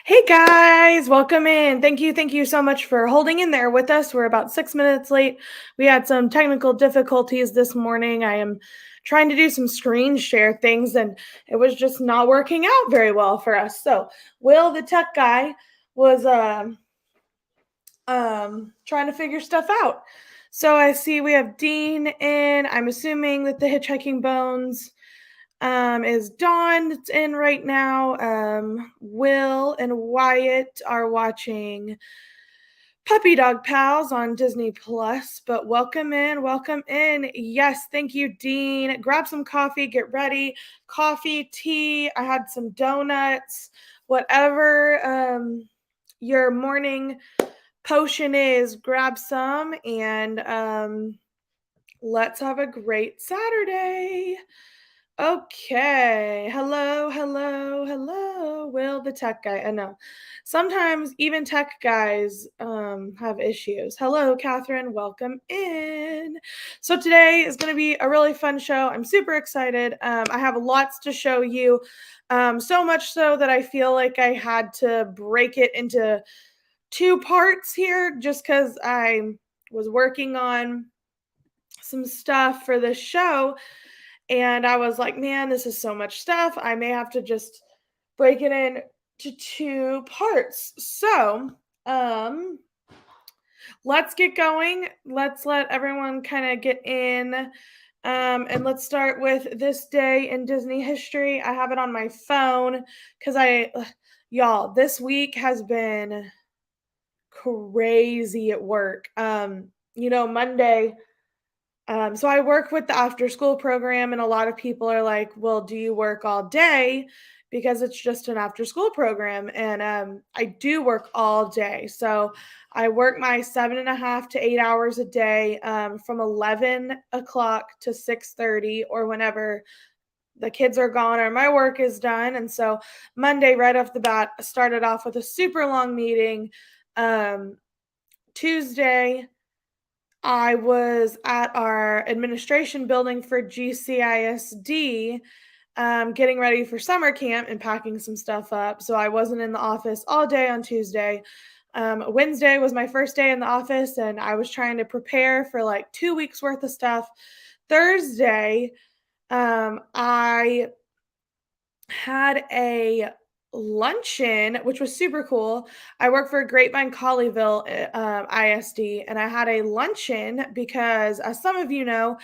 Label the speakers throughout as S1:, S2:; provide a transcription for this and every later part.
S1: Hey guys, welcome in. Thank you so much for holding in there with us. We're about 6 minutes late. We had some technical difficulties this morning. I am trying to do some screen share things and it was just not working out very well for us. So Will, the tech guy, was trying to figure stuff out. So I see we have Dean in. I'm assuming that the Hitchhiking Bones is Dawn that's in right now. Will and Wyatt are watching Puppy Dog Pals on Disney Plus. But welcome in, welcome in. Yes, thank you, Dean. Grab some coffee, get ready. Coffee, tea. I had some donuts, whatever your morning potion is. Grab some and let's have a great Saturday. Okay. Hello. Will, the tech guy. I know. Sometimes even tech guys have issues. Hello, Catherine. Welcome in. So today is going to be a really fun show. I'm super excited. I have lots to show you. So much so that I feel like I had to break it into two parts here just because I was working on some stuff for this show. And I was like, man, this is so much stuff. I may have to just break it into two parts. So, let's get going. Let's let everyone kind of get in. And let's start with this day in Disney history. I have it on my phone because y'all, this week has been crazy at work. Monday, so I work with the after school program, and a lot of people are like, well, do you work all day? Because it's just an after school program. And I do work all day. So I work my 7.5 to 8 hours a day from 11 o'clock to 6:30 or whenever the kids are gone or my work is done. And so Monday, right off the bat, I started off with a super long meeting. Tuesday, I was at our administration building for GCISD, getting ready for summer camp and packing some stuff up. So I wasn't in the office all day on Tuesday. Wednesday was my first day in the office, and I was trying to prepare for like 2 weeks worth of stuff. Thursday, I had a luncheon, which was super cool. I work for Grapevine Colleyville ISD, and I had a luncheon because, as some of you know,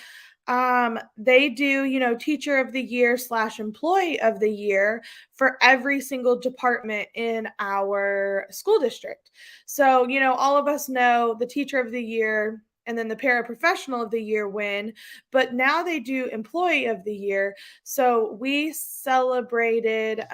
S1: they do, teacher of the year / employee of the year for every single department in our school district. So, all of us know the teacher of the year and then the paraprofessional of the year win, but now they do employee of the year. So we celebrated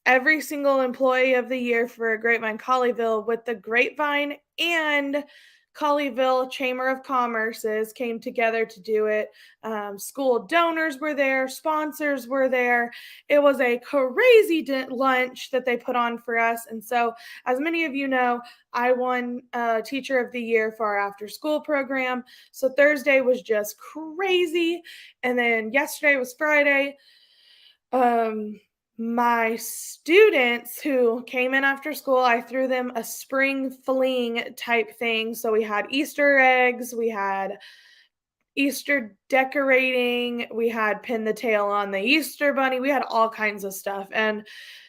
S1: every single employee of the year for Grapevine Colleyville with the Grapevine and Colleyville Chamber of Commerce's came together to do it. School donors were there, sponsors were there. It was a crazy lunch that they put on for us. And so, as many of you know, I won Teacher of the Year for our after school program. So Thursday was just crazy. And then yesterday was Friday. My students who came in after school, I threw them a spring fling type thing. So we had Easter eggs, we had Easter decorating, we had pin the tail on the Easter bunny, we had all kinds of stuff. And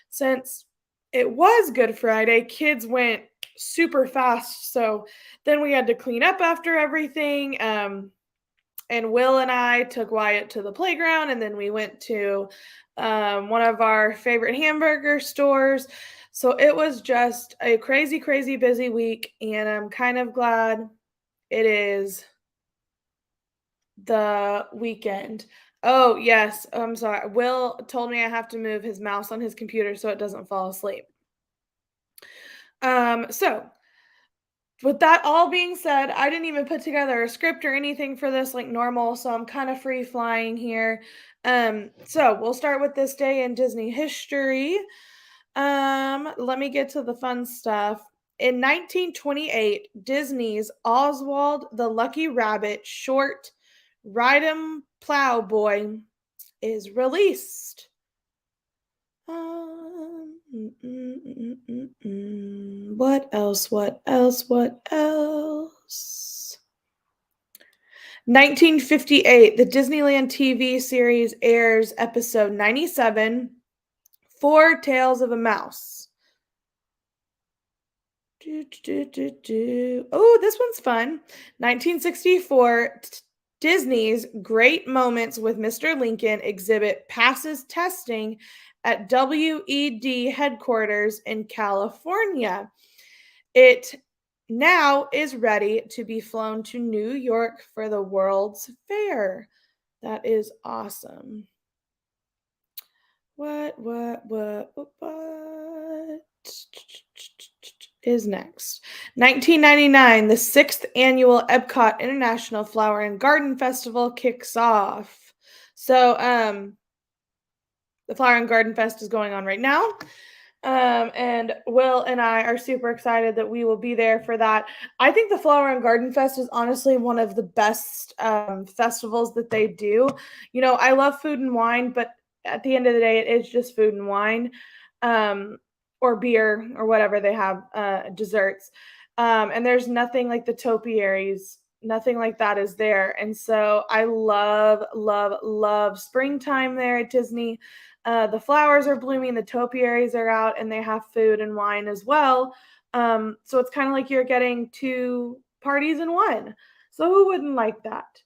S1: since it was Good Friday, kids went super fast. So then we had to clean up after everything. And Will and I took Wyatt to the playground, and then we went to one of our favorite hamburger stores. So it was just a crazy, crazy busy week, and I'm kind of glad it is the weekend. Oh, yes. I'm sorry. Will told me I have to move his mouse on his computer so it doesn't fall asleep. So with that all being said, I didn't even put together a script or anything for this like normal, so I'm kind of free flying here. So we'll start with this day in Disney history. Let me get to the fun stuff. In 1928, Disney's Oswald the Lucky Rabbit short Ride 'em Plowboy is released. What else? What else? What else? 1958, the Disneyland TV series airs episode 97, Four Tales of a Mouse. Oh, this one's fun. 1964, Disney's Great Moments with Mr. Lincoln exhibit passes testing at WED headquarters in California. It now is ready to be flown to New York for the World's Fair. That is awesome. What is next? 1999, the 6th annual Epcot International Flower and Garden Festival kicks off. So, the Flower and Garden Fest is going on right now. And Will and I are super excited that we will be there for that. I think the Flower and Garden Fest is honestly one of the best festivals that they do. You know, I love food and wine, but at the end of the day, it is just food and wine, or beer or whatever they have, desserts. And there's nothing like the topiaries. Nothing like that is there. And so I love, love, love springtime there at Disney. The flowers are blooming, the topiaries are out, and they have food and wine as well. So it's kind of like you're getting two parties in one. So who wouldn't like that?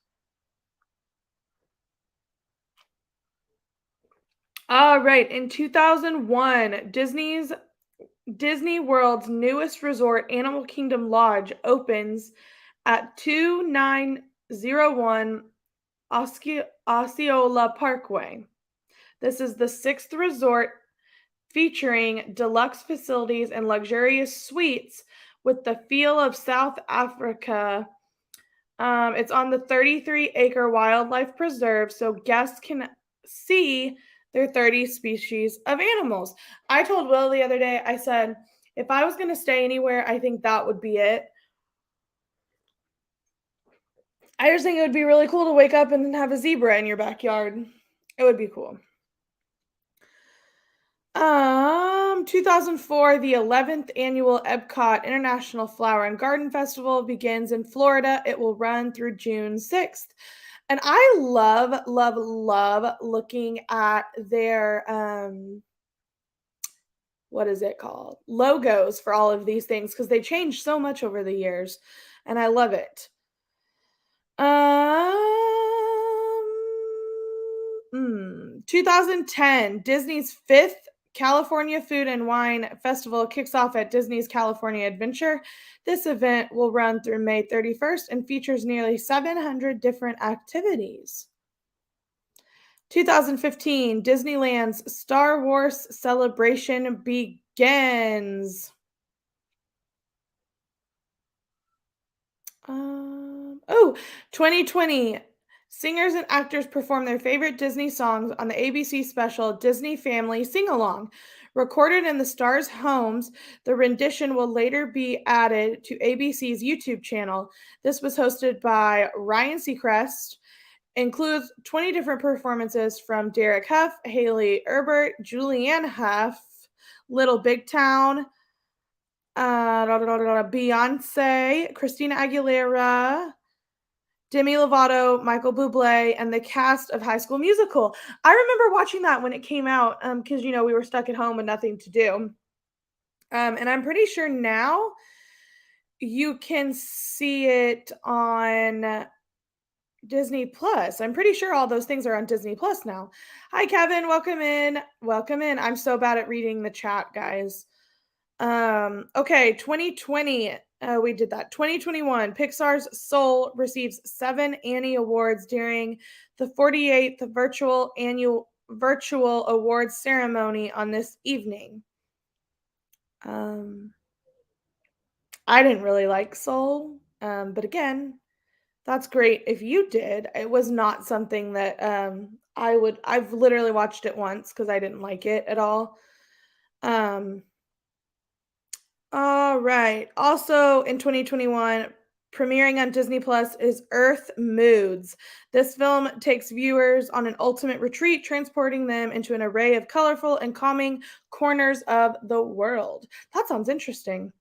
S1: All right, in 2001, Disney World's newest resort, Animal Kingdom Lodge, opens at 2901 Osceola Parkway. This is the sixth resort featuring deluxe facilities and luxurious suites with the feel of South Africa. It's on the 33-acre wildlife preserve, so guests can see their 30 species of animals. I told Will the other day, I said, if I was going to stay anywhere, I think that would be it. I just think it would be really cool to wake up and have a zebra in your backyard. It would be cool. 2004, the 11th annual Epcot International Flower and Garden Festival begins in Florida. It will run through June 6th. And I love, love, love looking at their, what is it called? Logos for all of these things because they change so much over the years. And I love it. 2010, Disney's fifth California Food and Wine Festival kicks off at Disney's California Adventure. This event will run through May 31st and features nearly 700 different activities. 2015, Disneyland's Star Wars celebration begins. 2020. Singers and actors perform their favorite Disney songs on the ABC special Disney Family Sing-Along. Recorded in the stars' homes, the rendition will later be added to ABC's YouTube channel. This was hosted by Ryan Seacrest. Includes 20 different performances from Derek Huff, Haley Erbert, Julianne Hough, Little Big Town, Beyonce, Christina Aguilera, Demi Lovato, Michael Bublé, and the cast of High School Musical. I remember watching that when it came out because, you know, we were stuck at home with nothing to do. And I'm pretty sure now you can see it on Disney Plus. I'm pretty sure all those things are on Disney Plus now. Hi, Kevin. Welcome in. Welcome in. I'm so bad at reading the chat, guys. Okay, 2020. We did that. 2021, Pixar's Soul receives 7 Annie Awards during the 48th virtual awards ceremony on this evening. I didn't really like Soul, but again, that's great if you did. It was not something that I've literally watched it once because I didn't like it at all. All right. Also in 2021, premiering on Disney Plus is Earth Moods. This film takes viewers on an ultimate retreat, transporting them into an array of colorful and calming corners of the world. That sounds interesting.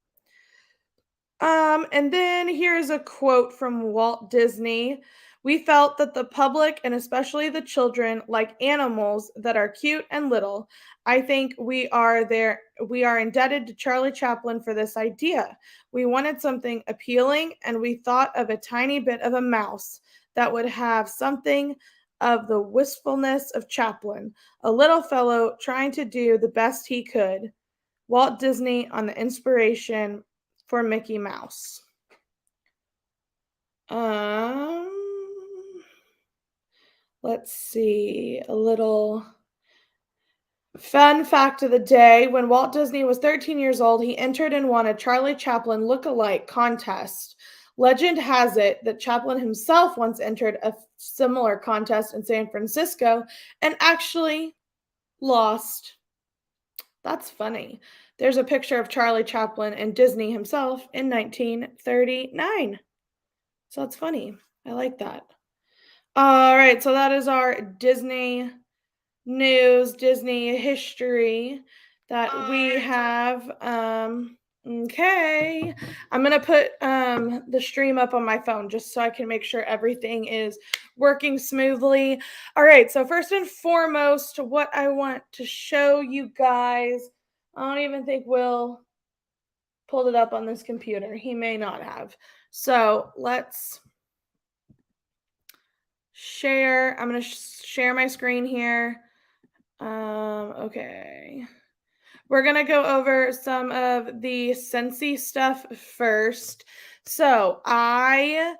S1: And then here's a quote from Walt Disney. We felt that the public, and especially the children, like animals that are cute and little. I think we are indebted to Charlie Chaplin for this idea. We wanted something appealing, and we thought of a tiny bit of a mouse that would have something of the wistfulness of Chaplin, a little fellow trying to do the best he could. Walt Disney on the inspiration for Mickey Mouse. Um, let's see, a little fun fact of the day. When Walt Disney was 13 years old, he entered and won a Charlie Chaplin look-alike contest. Legend has it that Chaplin himself once entered a similar contest in San Francisco and actually lost. That's funny. There's a picture of Charlie Chaplin and Disney himself in 1939. So that's funny. I like that. All right, so that is our Disney news, Disney history that we have. Okay. I'm going to put the stream up on my phone just so I can make sure everything is working smoothly. All right, so first and foremost, what I want to show you guys, I don't even think Will pulled it up on this computer. He may not have. So let's share. I'm going to share my screen here. Okay. We're going to go over some of the Scentsy stuff first. So as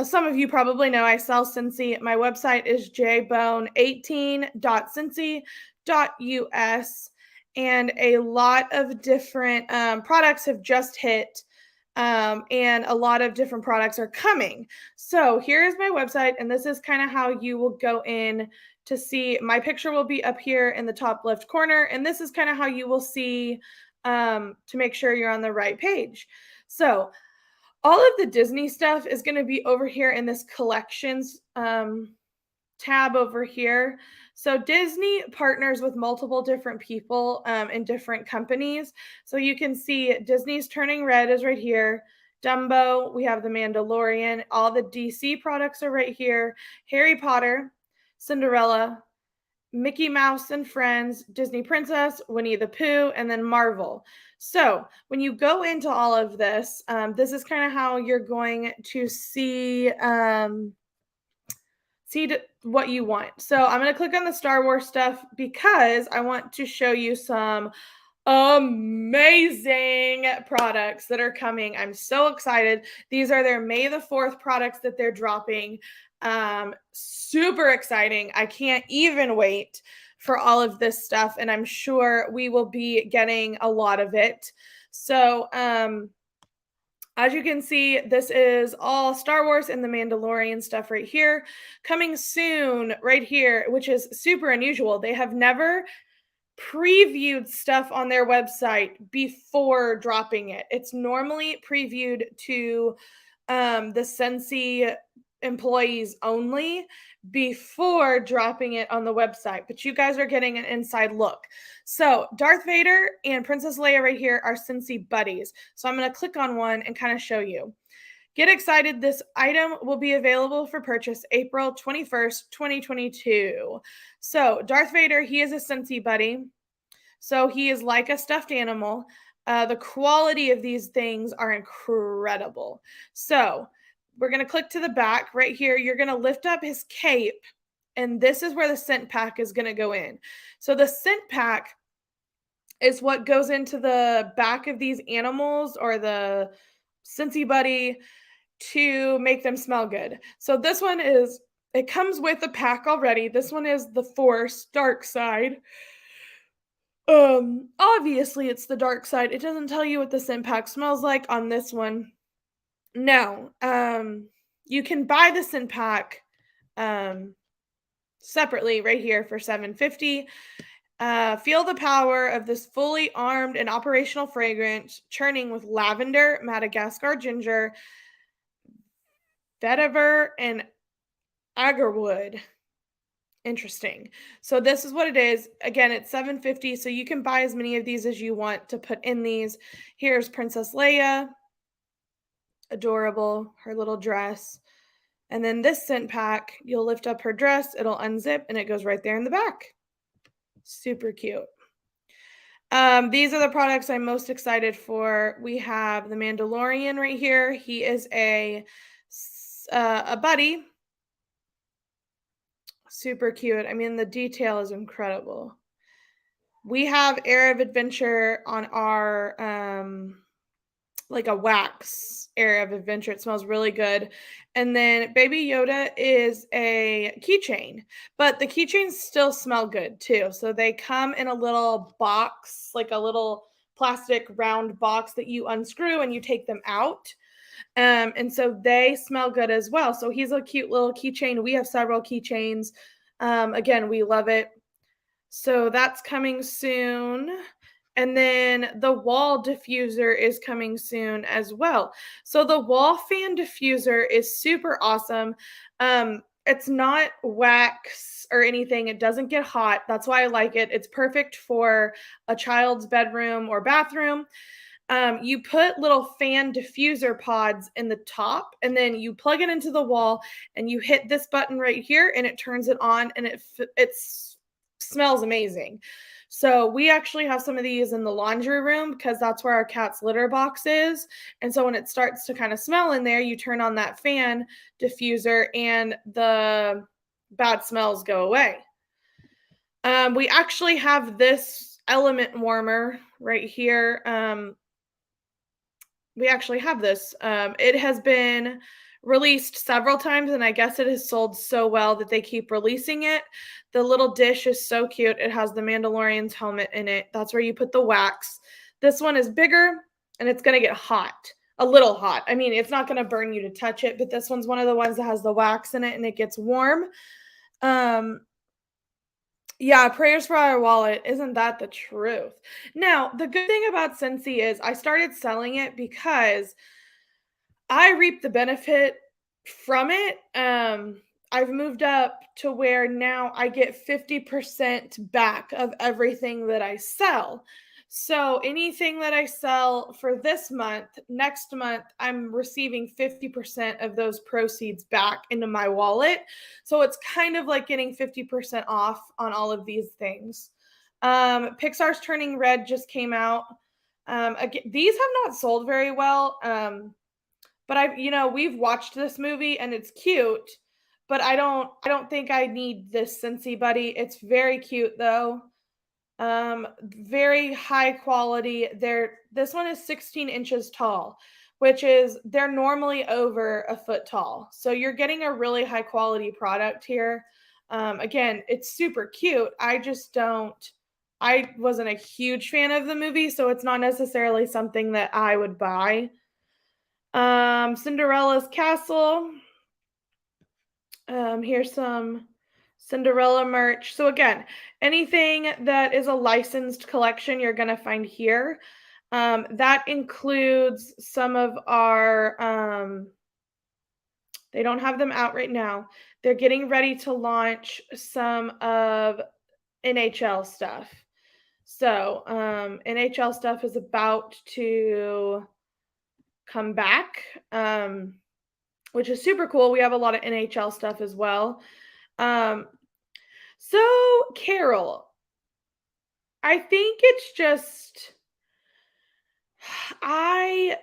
S1: some of you probably know, I sell Scentsy. My website is jbone18.scentsy.us, and a lot of different products have just hit. And a lot of different products are coming. So here is my website, and this is kind of how you will go in to see. My picture will be up here in the top left corner, and this is kind of how you will see to make sure you're on the right page. So all of the Disney stuff is going to be over here in this collections tab over here. So Disney partners with multiple different people and different companies. So you can see Disney's Turning Red is right here. Dumbo, we have The Mandalorian. All the DC products are right here. Harry Potter, Cinderella, Mickey Mouse and Friends, Disney Princess, Winnie the Pooh, and then Marvel. So when you go into all of this, this is kind of how you're going to see what you want. So I'm going to click on the Star Wars stuff because I want to show you some amazing products that are coming. I'm so excited. These are their May the 4th products that they're dropping. Super exciting. I can't even wait for all of this stuff, and I'm sure we will be getting a lot of it. So, as you can see, this is all Star Wars and The Mandalorian stuff right here. Coming soon right here, which is super unusual. They have never previewed stuff on their website before dropping it. It's normally previewed to the Scentsy employees only before dropping it on the website, but you guys are getting an inside look. So Darth Vader and Princess Leia right here are Scentsy buddies. So I'm going to click on one and kind of show you. Get excited. This item will be available for purchase April 21st, 2022. So Darth Vader, he is a Scentsy buddy. So he is like a stuffed animal. The quality of these things are incredible. So we're going to click to the back right here. You're going to lift up his cape, and this is where the scent pack is going to go in. So the scent pack is what goes into the back of these animals or the Scentsy buddy to make them smell good. So this one is, it comes with a pack already. This one is the Force Dark Side. Obviously it's the dark side. It doesn't tell you what the scent pack smells like on this one. No. You can buy the scent pack separately right here for $7.50. Feel the power of this fully armed and operational fragrance, churning with lavender, Madagascar ginger, vetiver, and agarwood. Interesting. So this is what it is. Again, it's $7.50, so you can buy as many of these as you want to put in these. Here's Princess Leia. Adorable. Her little dress. And then this scent pack, you'll lift up her dress, it'll unzip, and it goes right there in the back. Super cute. These are the products I'm most excited for. We have the Mandalorian right here. He is a buddy. Super cute. I mean, the detail is incredible. We have Air of Adventure on our like a wax area of adventure. It smells really good. And then Baby Yoda is a keychain, but the keychains still smell good too. So they come in a little box, like a little plastic round box that you unscrew and you take them out. And so they smell good as well. So he's a cute little keychain. We have several keychains. Again, we love it. So that's coming soon. And then the wall diffuser is coming soon as well. So the wall fan diffuser is super awesome. It's not wax or anything. It doesn't get hot. That's why I like it. It's perfect for a child's bedroom or bathroom. You put little fan diffuser pods in the top, and then you plug it into the wall, and you hit this button right here, and it turns it on, and it smells amazing. So we actually have some of these in the laundry room because that's where our cat's litter box is. And so when it starts to kind of smell in there, you turn on that fan diffuser and the bad smells go away. We actually have this element warmer right here. We actually have this. It has been released several times, and I guess it has sold so well that they keep releasing it. The little dish is so cute. It has the Mandalorian's helmet in it. That's where you put the wax. This one is bigger, and it's going to get hot, a little hot. I mean, it's not going to burn you to touch it, but this one's one of the ones that has the wax in it, and it gets warm. Yeah, prayers for our wallet. Isn't that the truth? Now, the good thing about Scentsy is I started selling it because I reap the benefit from it. I've moved up to where now I get 50% back of everything that I sell. So anything that I sell for this month, next month, I'm receiving 50% of those proceeds back into my wallet. So it's kind of like getting 50% off on all of these things. Pixar's Turning Red just came out. Again, these have not sold very well. But we've watched this movie and it's cute, but I don't think I need this Scentsy Buddy. It's very cute though. Very high quality. This one is 16 inches tall, which is they're normally over a foot tall. So you're getting a really high quality product here. Again, it's super cute. I wasn't a huge fan of the movie, so it's not necessarily something that I would buy. Cinderella's Castle. Here's some Cinderella merch. So again, anything that is a licensed collection, you're going to find here. That includes some of our, they don't have them out right now. They're getting ready to launch some of NHL stuff. So NHL stuff is about to come back, which is super cool. We have a lot of NHL stuff as well. So Carol, I think it's just I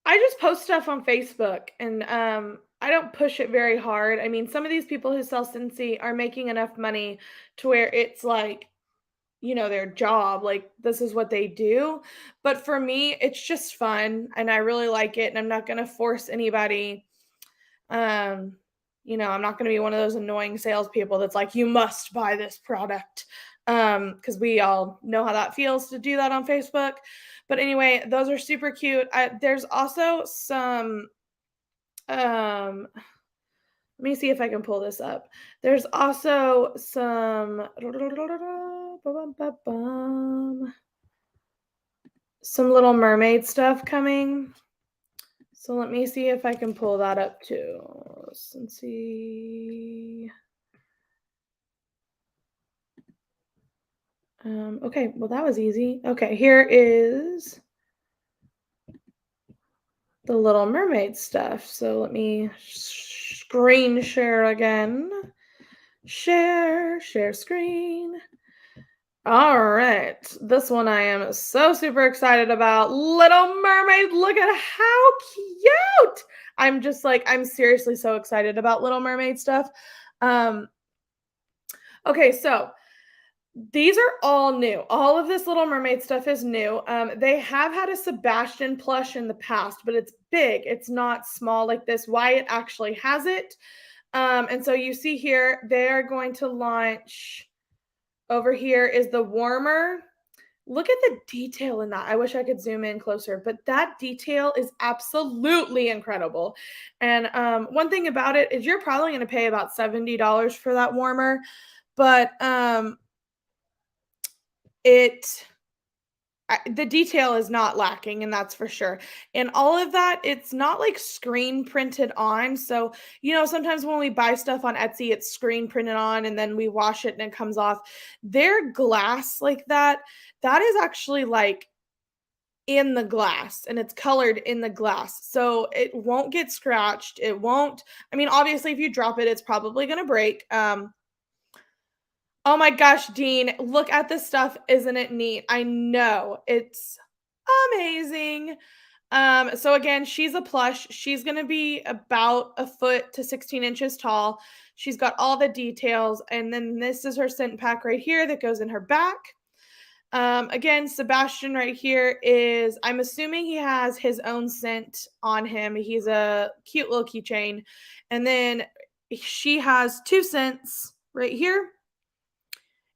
S1: just post stuff on Facebook and I don't push it very hard. I mean, some of these people who sell Scentsy are making enough money to where it's like, their job, like this is what they do. But for me, it's just fun and I really like it and I'm not going to force anybody. I'm not going to be one of those annoying salespeople that's like, you must buy this product. Because we all know how that feels to do that on Facebook. But anyway, those are super cute. There's also some, let Let me see if I can pull this up. There's also some Little Mermaid stuff coming. So let me see if I can pull that up too. Let's see. Okay, well that was easy. Okay, here is the Little Mermaid stuff. So let me screen share again. Share screen. All right, this one I am so super excited about. Little Mermaid, look at how cute. I'm seriously so excited about Little Mermaid stuff. Okay, so these are all new. All of this Little Mermaid stuff is new. They have had a Sebastian plush in the past, but it's big. It's not small like this. Wyatt actually has it. And so you see here, they're going to launch. Over here is the warmer. Look at the detail in that. I wish I could zoom in closer, but that detail is absolutely incredible. And one thing about it is you're probably going to pay about $70 for that warmer, but the detail is not lacking, and that's for sure. And all of that, it's not like screen printed on. So, sometimes when we buy stuff on Etsy, it's screen printed on and then we wash it and it comes off. Their glass like that is actually like in the glass and it's colored in the glass. So it won't get scratched. It won't, obviously, if you drop it, it's probably going to break. Oh my gosh, Dean, look at this stuff. Isn't it neat? I know. It's amazing. So again, she's a plush. She's going to be about a foot to 16 inches tall. She's got all the details. And then this is her scent pack right here that goes in her back. Again, Sebastian right here I'm assuming he has his own scent on him. He's a cute little keychain. And then she has 2 scents right here.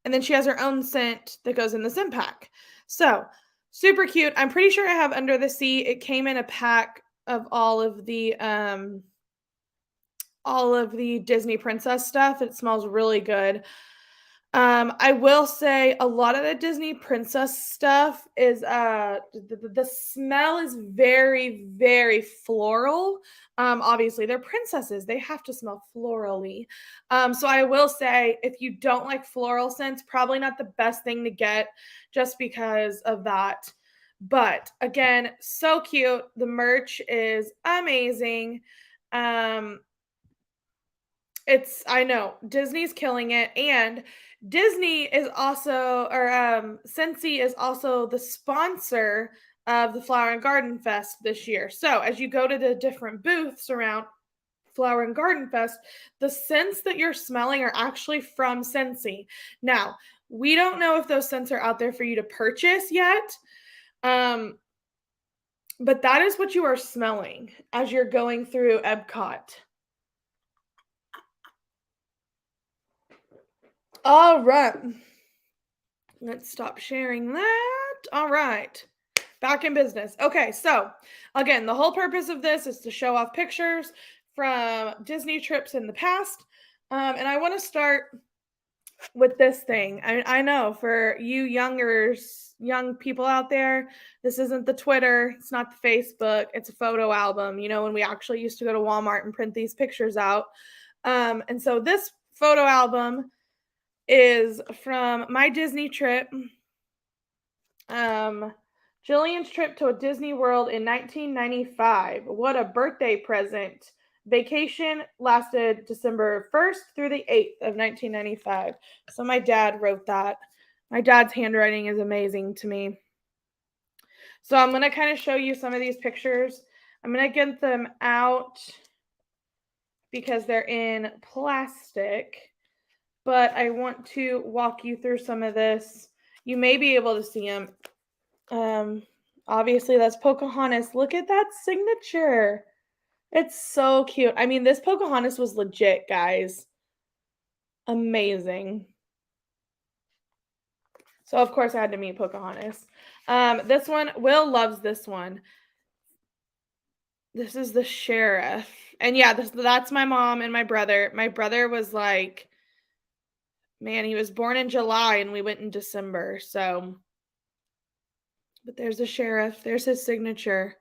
S1: And then she has her own scent that goes in the scent pack. So super cute. I'm pretty sure I have Under the Sea. It came in a pack of all of the Disney princess stuff. It smells really good. I will say a lot of the Disney princess stuff is the smell is very, very floral. Obviously they're princesses. They have to smell florally. So I will say if you don't like floral scents, probably not the best thing to get just because of that. But again, so cute. The merch is amazing. I know Disney's killing it, and Disney is also, or Scentsy is also the sponsor of the Flower and Garden Fest this year. So as you go to the different booths around Flower and Garden Fest, the scents that you're smelling are actually from Scentsy. Now, we don't know if those scents are out there for you to purchase yet, but that is what you are smelling as you're going through Epcot. All right. Let's stop sharing that. All right. Back in business. Okay, so again, the whole purpose of this is to show off pictures from Disney trips in the past. And I want to start with this thing. I know for you young people out there, this isn't the Twitter, it's not the Facebook, it's a photo album. When we actually used to go to Walmart and print these pictures out. And so this photo album is from my Disney trip. Jillian's trip to a Disney World in 1995. What a birthday present. Vacation lasted December 1st through the 8th of 1995. So my dad wrote that. My dad's handwriting is amazing to me. So I'm going to kind of show you some of these pictures. I'm going to get them out because they're in plastic. But I want to walk you through some of this. You may be able to see them. Obviously, that's Pocahontas. Look at that signature. It's so cute. This Pocahontas was legit, guys. Amazing. So, of course, I had to meet Pocahontas. This one, Will loves this one. This is the sheriff. And yeah, that's my mom and my brother. My brother was like, man, he was born in July and we went in December. So, but there's the sheriff. There's his signature.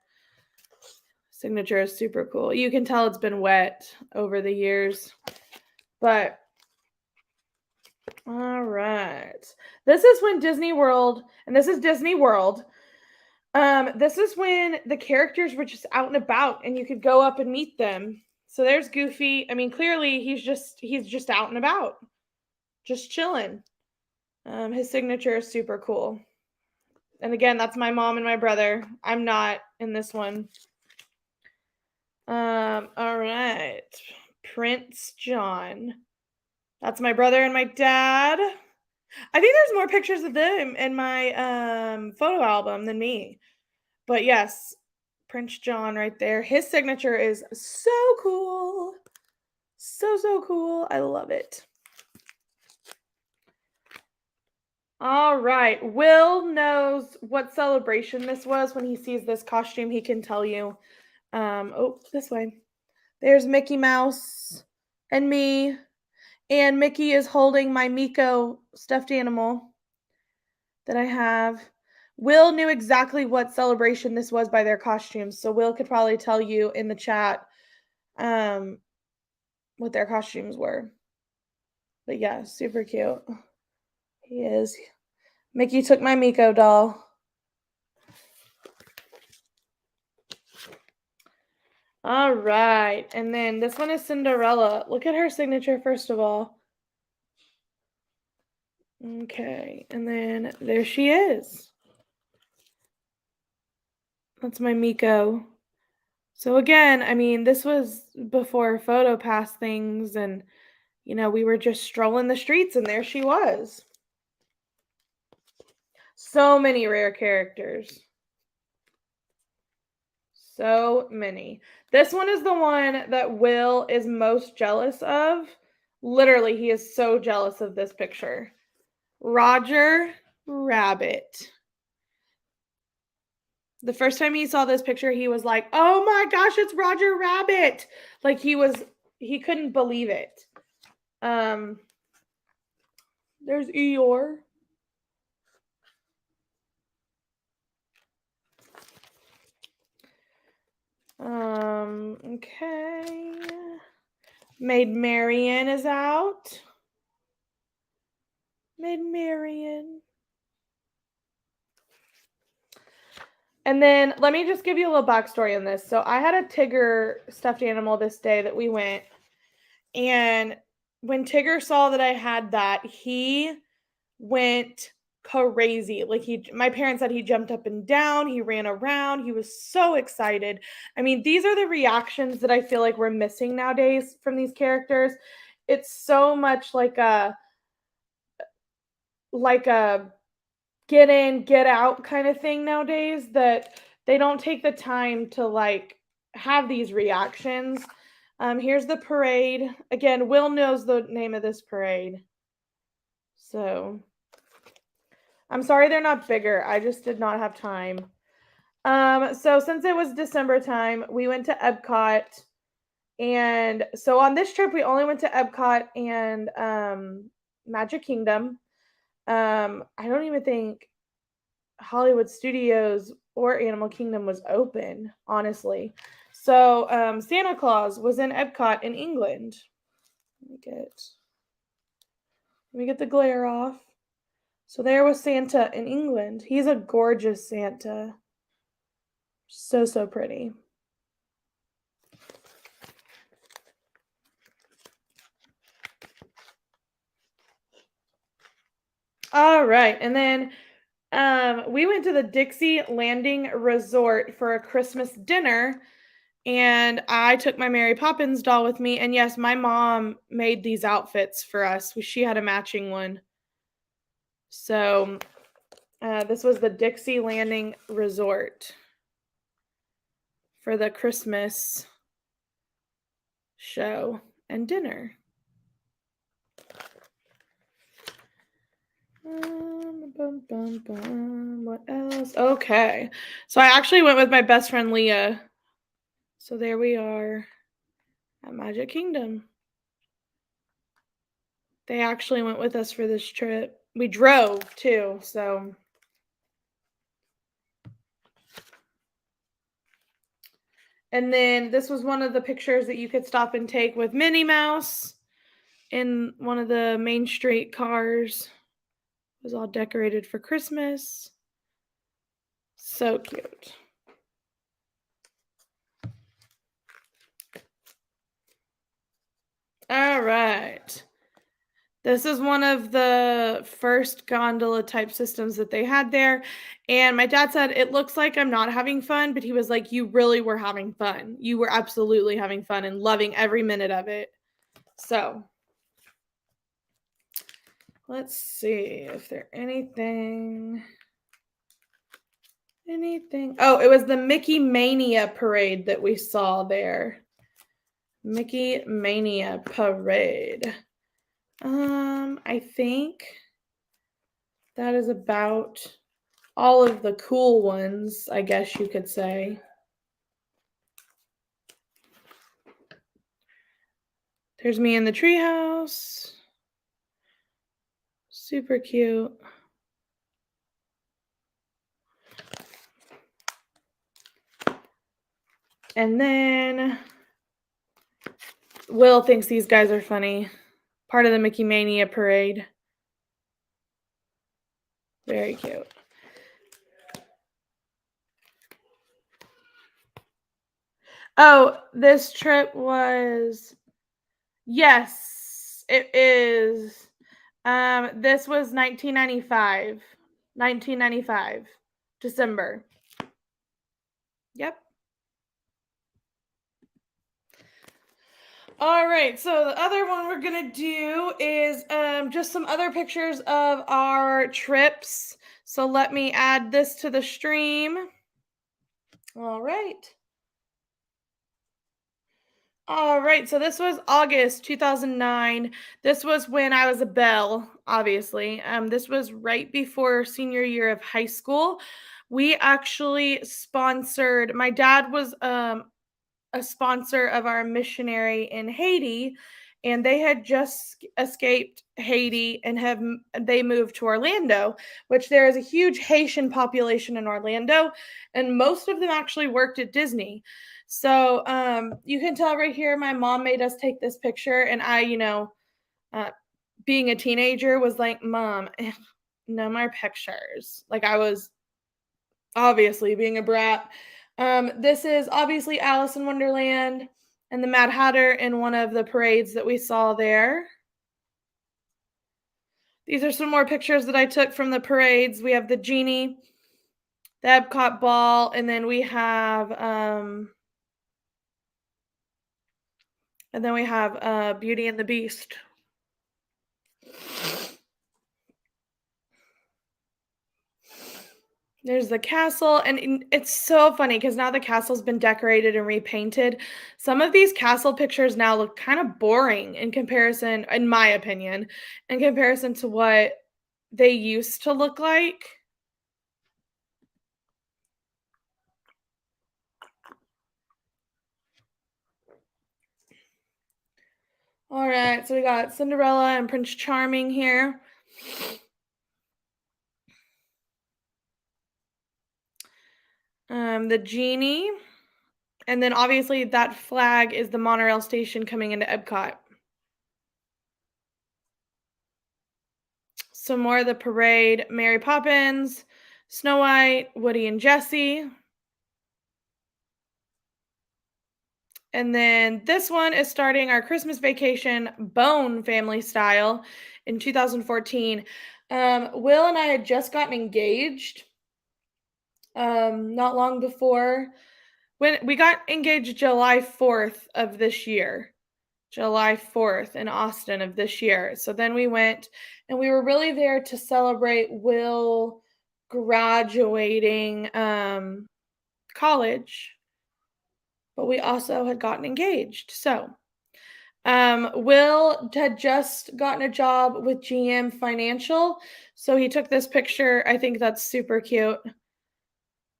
S1: Signature is super cool. You can tell it's been wet over the years. But all right. This is when Disney World, and this is Disney World. This is when the characters were just out and about and you could go up and meet them. So there's Goofy. I mean, clearly he's just out and about. Just chilling. His signature is super cool. And again, that's my mom and my brother. I'm not in this one. All right. Prince John. That's my brother and my dad. I think there's more pictures of them in my photo album than me. But yes, Prince John right there. His signature is so cool. So cool. I love it. All right. Will knows what celebration this was. When he sees this costume, he can tell you. Oh, this way. There's Mickey Mouse and me. And Mickey is holding my Miko stuffed animal that I have. Will knew exactly what celebration this was by their costumes. So Will could probably tell you in the chat what their costumes were. But yeah, super cute. He is. Mickey took my Miko doll. All right. And then this one is Cinderella. Look at her signature, first of all. Okay. And then there she is. That's my Miko. So again, I mean, this was before Photopass things, and we were just strolling the streets and there she was. So many rare characters. So many. This one is the one that Will is most jealous of. Literally, he is so jealous of this picture. Roger Rabbit. The first time he saw this picture, he was like, "Oh my gosh, it's Roger Rabbit." Like he couldn't believe it. There's Eeyore. Okay. Maid Marian is out. Maid Marian. And then let me just give you a little backstory on this. So I had a Tigger stuffed animal this day that we went. And when Tigger saw that I had that, he went crazy. Like my parents said he jumped up and down, he ran around, he was so excited. I mean, these are the reactions that I feel like we're missing nowadays from these characters. It's so much like a get in, get out kind of thing nowadays that they don't take the time to like have these reactions. Here's the parade. Again, Will knows the name of this parade. So I'm sorry they're not bigger. I just did not have time. So since it was December time, we went to Epcot. And so on this trip, we only went to Epcot and Magic Kingdom. I don't even think Hollywood Studios or Animal Kingdom was open, honestly. So Santa Claus was in Epcot in England. Let me get the glare off. So there was Santa in England. He's a gorgeous Santa. So pretty. All right. And then we went to the Dixie Landing Resort for a Christmas dinner. And I took my Mary Poppins doll with me. And yes, my mom made these outfits for us. She had a matching one. So this was the Dixie Landing Resort for the Christmas show and dinner. What else? Okay. So I actually went with my best friend Leah. So there we are. at Magic Kingdom. They actually went with us for this trip. We drove too, so. And then this was one of the pictures that you could stop and take with Minnie Mouse in one of the Main Street cars. It was all decorated for Christmas. So cute. All right. This is one of the first gondola type systems that they had there. And my dad said, it looks like I'm not having fun, but he was like, you really were having fun. You were absolutely having fun and loving every minute of it. So let's see if there's anything. Oh, it was the Mickey Mania parade that we saw there. Mickey Mania parade. I think that is about all of the cool ones, I guess you could say. There's me in the treehouse. Super cute. And then Will thinks these guys are funny. Part of the Mickey Mania parade. Very cute. Oh, this trip was, yes, it is. This was 1995, December. Yep. All right, so the other one we're gonna do is just some other pictures of our trips. So let me add this to the stream. All right. All right, so this was August 2009. This was when I was a belle, obviously. This was right before senior year of high school. We actually sponsored, my dad was a sponsor of our missionary in Haiti, and they had just escaped Haiti and they moved to Orlando, which there is a huge Haitian population in Orlando, and most of them actually worked at Disney. So you can tell right here, my mom made us take this picture, and I, being a teenager, was like, Mom, no more pictures. Like, I was obviously being a brat. This is obviously Alice in Wonderland and the Mad Hatter in one of the parades that we saw there. These are some more pictures that I took from the parades. We have the Genie, the Epcot ball, and then we have Beauty and the Beast. There's the castle, and it's so funny because now the castle's been decorated and repainted. Some of these castle pictures now look kind of boring in comparison, in my opinion, in comparison to what they used to look like. All right, so we got Cinderella and Prince Charming here. The Genie. And then obviously that flag is the monorail station coming into Epcot. Some more of the parade. Mary Poppins, Snow White, Woody and Jessie. And then this one is starting our Christmas vacation Bone family style in 2014. Will and I had just gotten engaged not long before. When we got engaged July 4th of this year. July 4th in Austin of this year. So then we went, and we were really there to celebrate Will graduating college, but we also had gotten engaged. So Will had just gotten a job with GM Financial, so he took this picture. I think that's super cute.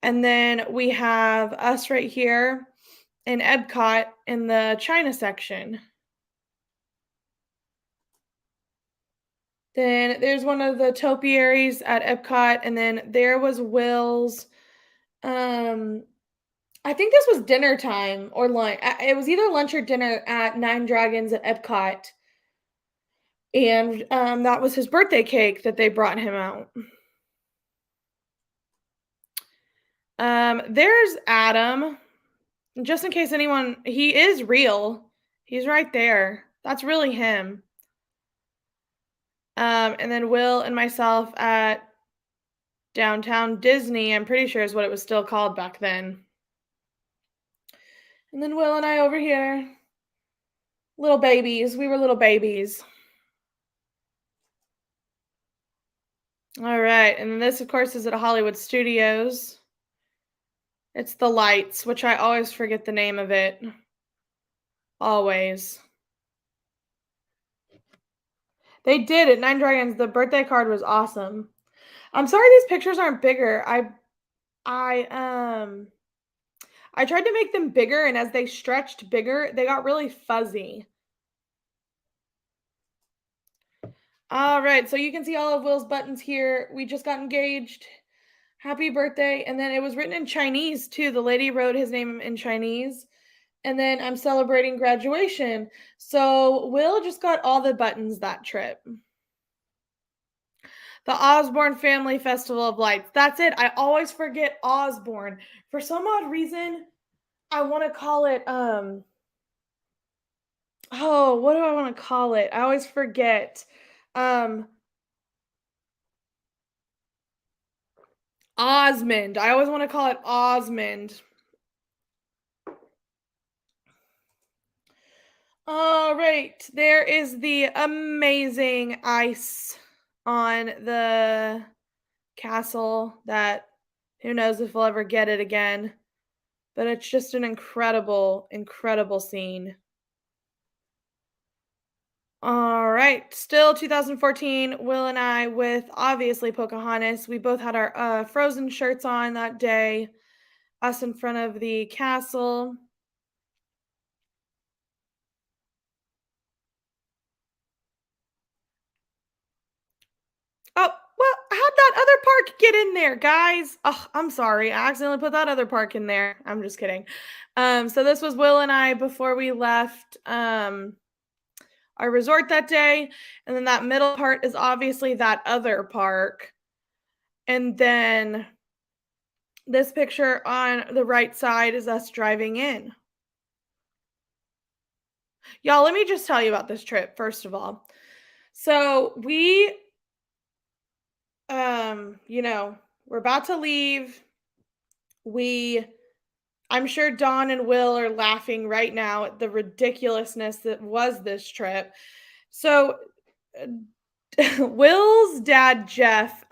S1: And then we have us right here. in Epcot in the China section. Then there's one of the topiaries at Epcot, and then there was Will's. Um, I think this was dinner time or lunch. It was either lunch or dinner at Nine Dragons at Epcot, and that was his birthday cake that they brought him out. There's Adam. Just in case anyone, he is real. He's right there. That's really him. And then Will and myself at Downtown Disney, I'm pretty sure is what it was still called back then. And then Will and I over here, little babies. We were little babies. All right. And then this, of course, is at Hollywood Studios. It's the lights, which I always forget the name of it. Always. They did at Nine Dragons. The birthday card was awesome. I'm sorry these pictures aren't bigger. I I tried to make them bigger, and as they stretched bigger, they got really fuzzy. All right, so you can see all of Will's buttons here. We just got engaged. Happy birthday. And then it was written in Chinese too. The lady wrote his name in Chinese. And then I'm celebrating graduation. So Will just got all the buttons that trip. The Osborne Family Festival of Lights. That's it. I always forget Osborne. For some odd reason, I want to call it oh, what do I want to call it? I always forget. Osmond. I always want to call it Osmond. All right. There is the amazing ice on the castle that who knows if we'll ever get it again. But it's just an incredible, incredible scene. All right. Still 2014, Will and I with obviously Pocahontas. We both had our Frozen shirts on that day. Us in front of the castle. Oh, well, how'd that other park get in there, guys? Oh, I'm sorry. I accidentally put that other park in there. I'm just kidding. So this was Will and I before we left our resort that day. And then that middle part is obviously that other park. And then this picture on the right side is us driving in. Y'all, let me just tell you about this trip, first of all. So we we're about to leave. I'm sure Dawn and Will are laughing right now at the ridiculousness that was this trip. So Will's dad, Jeff,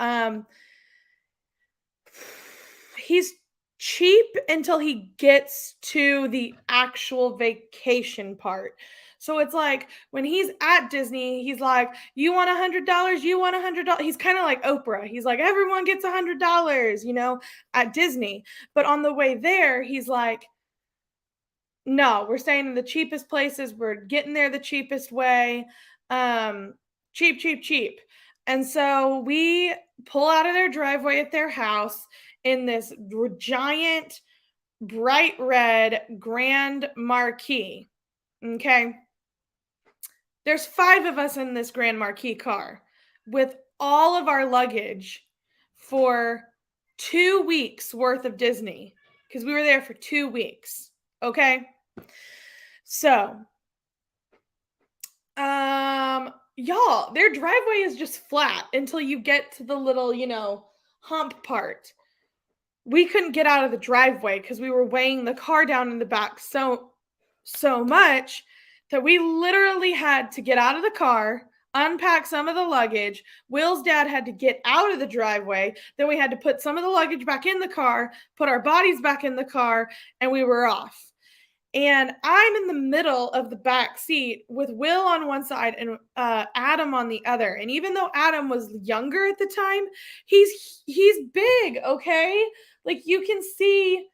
S1: he's cheap until he gets to the actual vacation part. So it's like when he's at Disney, he's like, "You want $100? You want $100?" He's kind of like Oprah. He's like, "Everyone gets $100, at Disney." But on the way there, he's like, "No, we're staying in the cheapest places. We're getting there the cheapest way. Cheap, cheap, cheap." And so we pull out of their driveway at their house in this giant, bright red Grand Marquis. Okay. There's 5 of us in this Grand Marquis car with all of our luggage for 2 weeks worth of Disney because we were there for 2 weeks. Okay. So, y'all, their driveway is just flat until you get to the little, hump part. We couldn't get out of the driveway because we were weighing the car down in the back so much that we literally had to get out of the car, unpack some of the luggage. Will's dad had to get out of the driveway. Then we had to put some of the luggage back in the car, put our bodies back in the car, and we were off. And I'm in the middle of the back seat with Will on one side and Adam on the other. And even though Adam was younger at the time, he's big, okay? Like you can see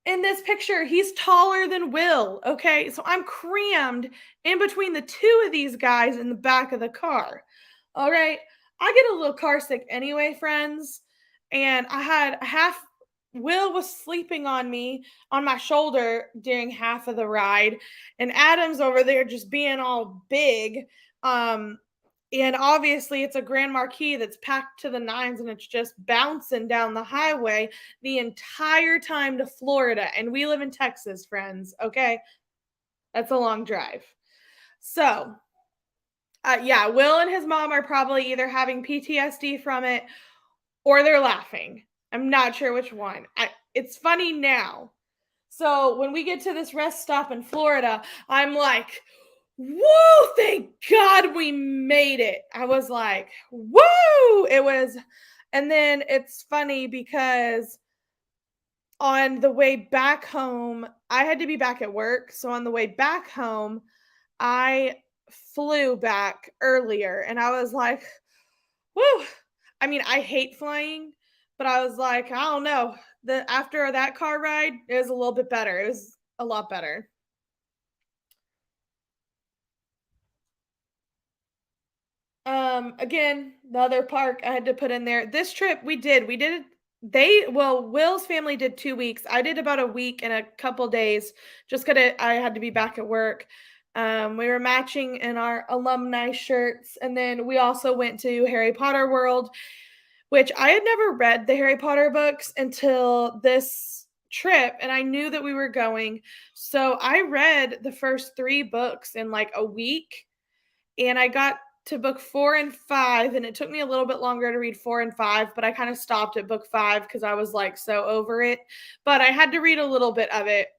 S1: in this picture, he's taller than Will. Okay. So I'm crammed in between the two of these guys in the back of the car. All right. I get a little car sick anyway, friends. And I had half, Will was sleeping on me on my shoulder during half of the ride. And Adam's over there just being all big. Um, and obviously, it's a Grand Marquis that's packed to the nines and it's just bouncing down the highway the entire time to Florida. And we live in Texas, friends. Okay. That's a long drive. So, yeah, Will and his mom are probably either having PTSD from it or they're laughing. I'm not sure which one. It's funny now. So, when we get to this rest stop in Florida, I'm like, whoa, thank God we made it. I was like, whoa. It was, and then it's funny because on the way back home, I had to be back at work. So on the way back home, I flew back earlier and I was like, whoo. I mean, I hate flying, but I was like, I don't know. After that car ride, it was a little bit better. It was a lot better. Again, the other park I had to put in there. This trip we did Will's family did 2 weeks. I did about a week and a couple days just because I had to be back at work. We were matching in our alumni shirts, and then we also went to Harry Potter World, which I had never read the Harry Potter books until this trip, and I knew that we were going. So I read the first 3 books in like a week, and I got to book 4 and 5, and it took me a little bit longer to read 4 and 5, but I kind of stopped at book 5 because I was like so over it. But I had to read a little bit of it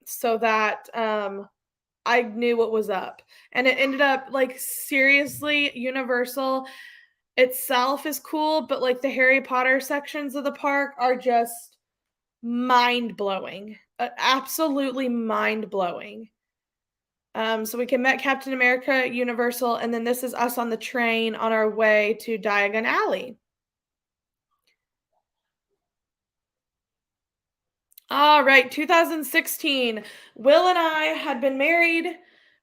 S1: so that I knew what was up. And it ended up like seriously, Universal itself is cool, but like the Harry Potter sections of the park are just mind blowing, absolutely mind blowing. So we can met Captain America, Universal, and then this is us on the train on our way to Diagon Alley. All right, 2016. Will and I had been married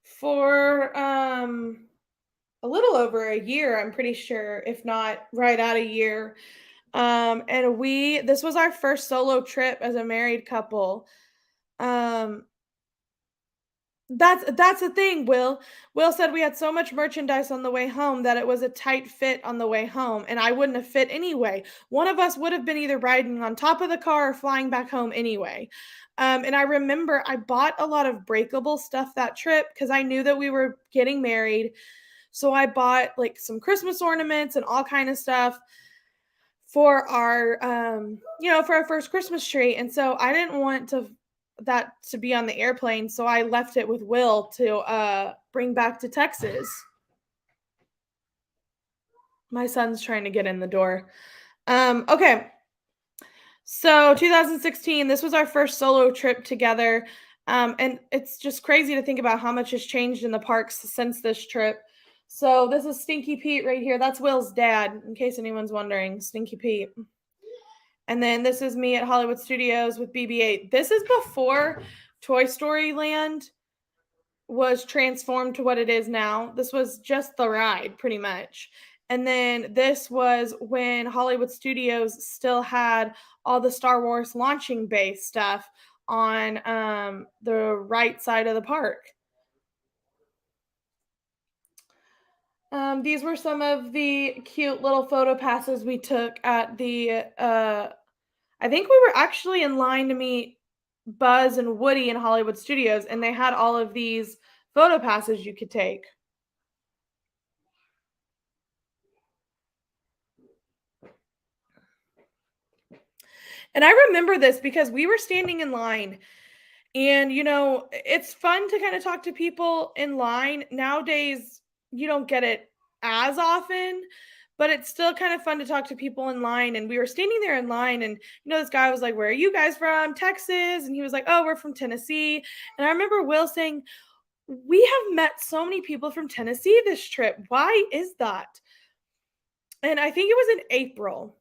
S1: for a little over a year, I'm pretty sure, if not right at a year. And this was our first solo trip as a married couple. Um, that's the thing, Will. Will said we had so much merchandise on the way home that it was a tight fit on the way home, and I wouldn't have fit anyway. One of us would have been either riding on top of the car or flying back home anyway. And I remember I bought a lot of breakable stuff that trip because I knew that we were getting married. So I bought like some Christmas ornaments and all kind of stuff for our for our first Christmas tree. And so I didn't want that to be on the airplane, so I left it with Will to bring back to Texas. My son's trying to get in the door. Okay. So 2016, this was our first solo trip together. And it's just crazy to think about how much has changed in the parks since this trip. So this is Stinky Pete right here. That's Will's dad, in case anyone's wondering. Stinky Pete. And then this is me at Hollywood Studios with BB-8. This is before Toy Story Land was transformed to what it is now. This was just the ride, pretty much. And then this was when Hollywood Studios still had all the Star Wars launching base stuff on the right side of the park. These were some of the cute little photo passes we took at the I think we were actually in line to meet Buzz and Woody in Hollywood Studios, and they had all of these photo passes you could take. And I remember this because we were standing in line, and it's fun to kind of talk to people in line. Nowadays, you don't get it as often, but it's still kind of fun to talk to people in line. And we were standing there in line, and this guy was like, "Where are you guys from?" "Texas." And he was like, "Oh, we're from Tennessee." And I remember Will saying, "We have met so many people from Tennessee this trip. Why is that?" And I think it was in April.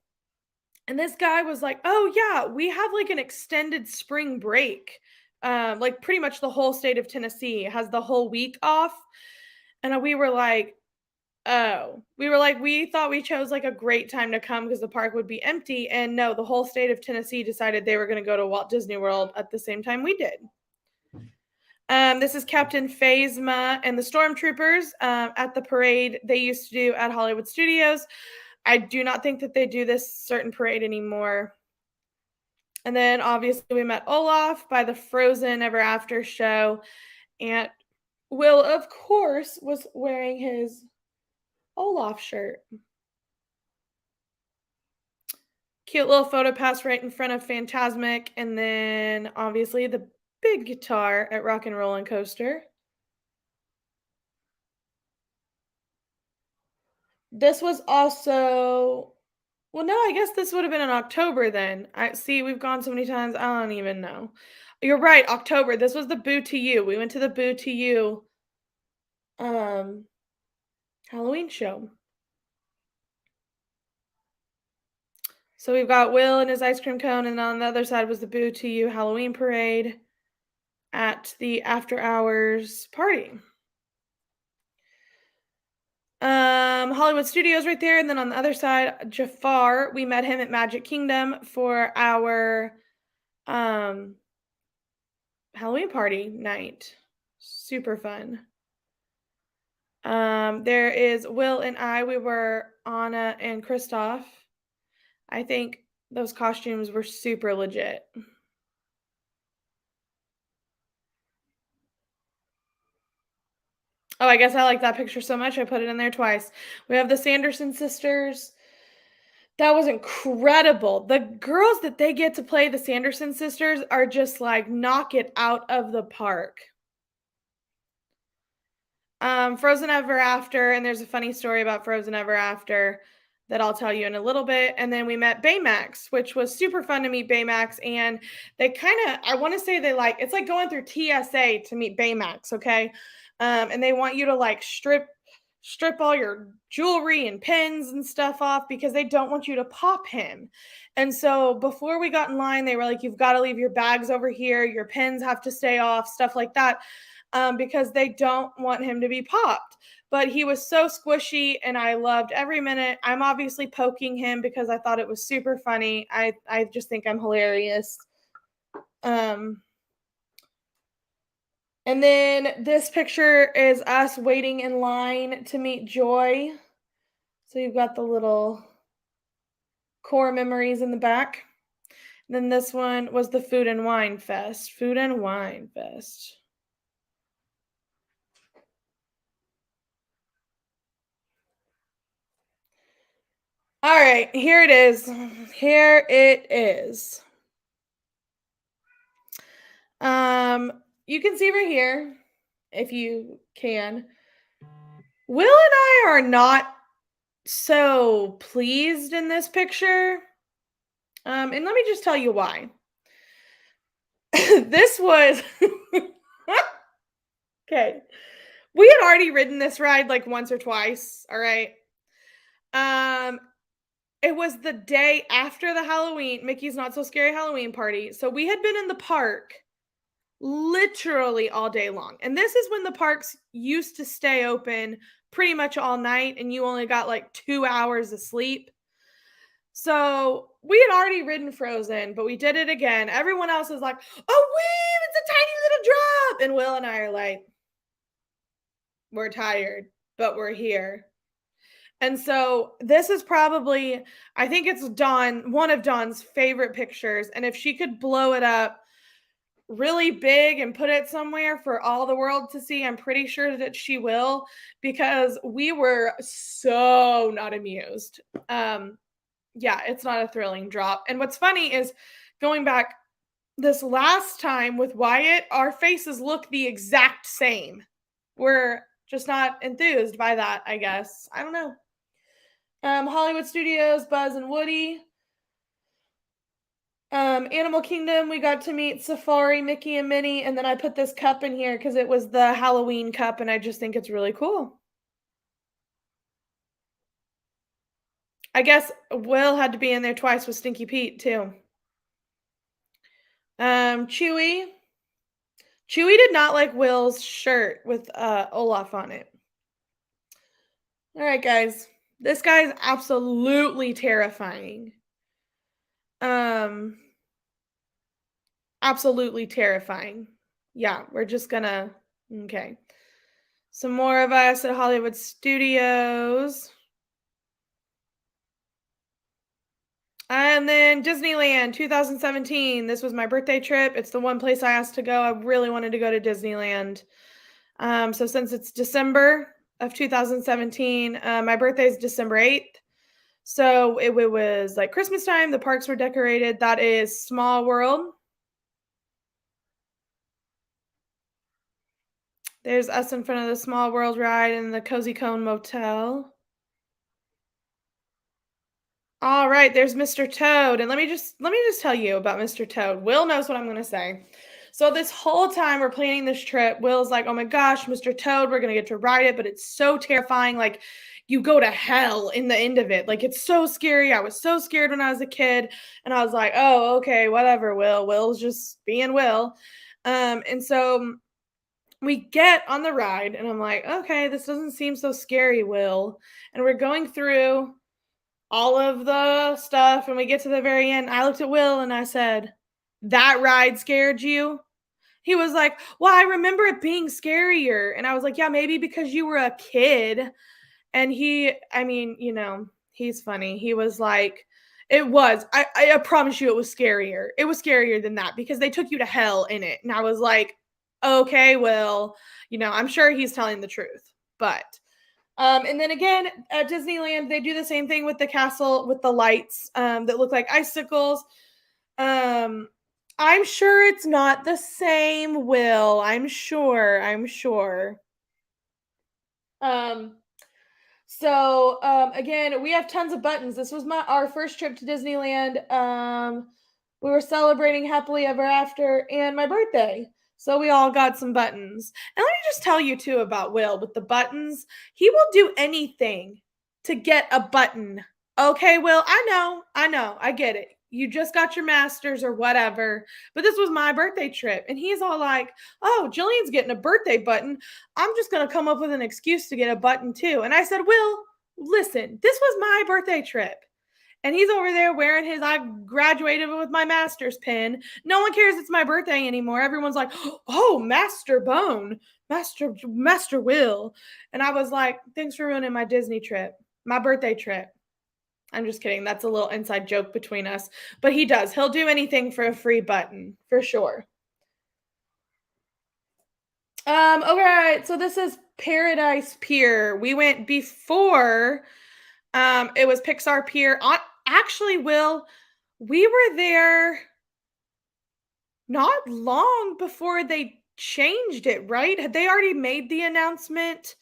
S1: And this guy was like, "Oh, yeah, we have, like, an extended spring break." Like, pretty much the whole state of Tennessee has the whole week off, and we were like, "Oh." We were like, "We thought we chose, like, a great time to come because the park would be empty," and no, the whole state of Tennessee decided they were gonna go to Walt Disney World at the same time we did. This is Captain Phasma and the Stormtroopers, at the parade they used to do at Hollywood Studios. I do not think that they do this certain parade anymore. And then obviously we met Olaf by the Frozen Ever After show. And Will, of course, was wearing his Olaf shirt. Cute little photo pass right in front of Phantasmic. And then obviously the big guitar at Rock and Rollin' Coaster. This was also, well, no, I guess this would have been in October then. I see we've gone so many times, I don't even know. You're right, October. This was the Boo to You. We went to the Boo to You um Halloween show. So we've got Will and his ice cream cone, and on the other side was the Boo to You Halloween parade at the after hours party. Hollywood Studios right there, and then on the other side, Jafar. We met him at Magic Kingdom for our um Halloween party night. Super fun. There is Will and I. We were Anna and Kristoff. I think those costumes were super legit. Oh, I guess I like that picture so much I put it in there twice. We have the Sanderson sisters. That was incredible. The girls that they get to play the Sanderson sisters are just like knock it out of the park. Frozen Ever After, and there's a funny story about Frozen Ever After that I'll tell you in a little bit. And then we met Baymax, which was super fun to meet Baymax. And they kind of, I want to say they like, it's like going through TSA to meet Baymax, okay? And they want you to like strip all your jewelry and pins and stuff off because they don't want you to pop him. And so before we got in line, they were like, you've got to leave your bags over here, your pins have to stay off, stuff like that, because they don't want him to be popped. But he was so squishy and I loved every minute. I'm obviously poking him because I thought it was super funny. I just think I'm hilarious. Um, and then this picture is us waiting in line to meet Joy. So you've got the little core memories in the back. And then this one was the Food and Wine Fest. Food and Wine Fest. All right, here it is. Here it is. You can see right here, if you can. Will and I are not so pleased in this picture. And let me just tell you why. This was okay. We had already ridden this ride like once or twice, all right? Um, it was the day after the Halloween, Mickey's Not So Scary Halloween party. So we had been in the park literally all day long. And this is when the parks used to stay open pretty much all night and you only got like 2 hours of sleep. So we had already ridden Frozen, but we did it again. Everyone else is like, "Oh, wait, it's a tiny little drop." And Will and I are like, "We're tired, but we're here." And so this is probably, I think it's one of Dawn's favorite pictures. And if she could blow it up really big and put it somewhere for all the world to see, I'm pretty sure that she will, because we were so not amused. Yeah, it's not a thrilling drop. And what's funny is going back this last time with Wyatt, our faces look the exact same. We're just not enthused by that, I guess. I don't know. Hollywood Studios, Buzz and Woody. Animal Kingdom, we got to meet Safari, Mickey, and Minnie, and then I put this cup in here because it was the Halloween cup, and I just think it's really cool. I guess Will had to be in there twice with Stinky Pete too. Chewy. Chewy did not like Will's shirt with Olaf on it. All right, guys. This guy is absolutely terrifying. Um, absolutely terrifying. Yeah, we're just gonna okay. Some more of us at Hollywood Studios. And then Disneyland 2017. This was my birthday trip. It's the one place I asked to go. I really wanted to go to Disneyland. So since it's December of 2017, my birthday is December 8th. So it was like Christmas time. The parks were decorated. That is Small World. There's us in front of the Small World ride in the Cozy Cone Motel. All right, there's Mr. Toad. And let me just tell you about Mr. Toad. Will knows what I'm going to say. So this whole time we're planning this trip, Will's like, "Oh my gosh, Mr. Toad, we're going to get to ride it, but it's so terrifying. Like you go to hell in the end of it. Like it's so scary. I was so scared when I was a kid." And I was like, "Oh, okay, whatever, Will. Will's just being Will." And so we get on the ride and I'm like, "Okay, this doesn't seem so scary, Will." And we're going through all of the stuff and we get to the very end. I looked at Will and I said, "That ride scared you?" He was like, "Well, I remember it being scarier." And I was like, "Yeah, maybe because you were a kid." And I mean, he's funny. He was like, "It was. I promise you it was scarier. It was scarier than that because they took you to hell in it." And I was like, "Okay, well, I'm sure he's telling the truth." But and then again at Disneyland, they do the same thing with the castle with the lights that look like icicles. Um, I'm sure it's not the same, Will. I'm sure. I'm sure. Um, again, we have tons of buttons. This was our first trip to Disneyland. We were celebrating happily ever after and my birthday. So we all got some buttons. And let me just tell you too about Will with the buttons. He will do anything to get a button. Okay, Will, I know, I get it. You just got your master's or whatever, but this was my birthday trip. And he's all like, "Oh, Jillian's getting a birthday button. I'm just going to come up with an excuse to get a button too." And I said, "Will, listen, this was my birthday trip." And he's over there wearing I graduated with my master's pin. No one cares it's my birthday anymore. Everyone's like, "Oh, Master Bone, Master Will." And I was like, "Thanks for ruining my Disney trip, my birthday trip." I'm just kidding. That's a little inside joke between us. But he does. He'll do anything for a free button, for sure. Okay, so this is Paradise Pier. We went before it was Pixar Pier. Actually, Will, we were there not long before they changed it, right? Had they already made the announcement?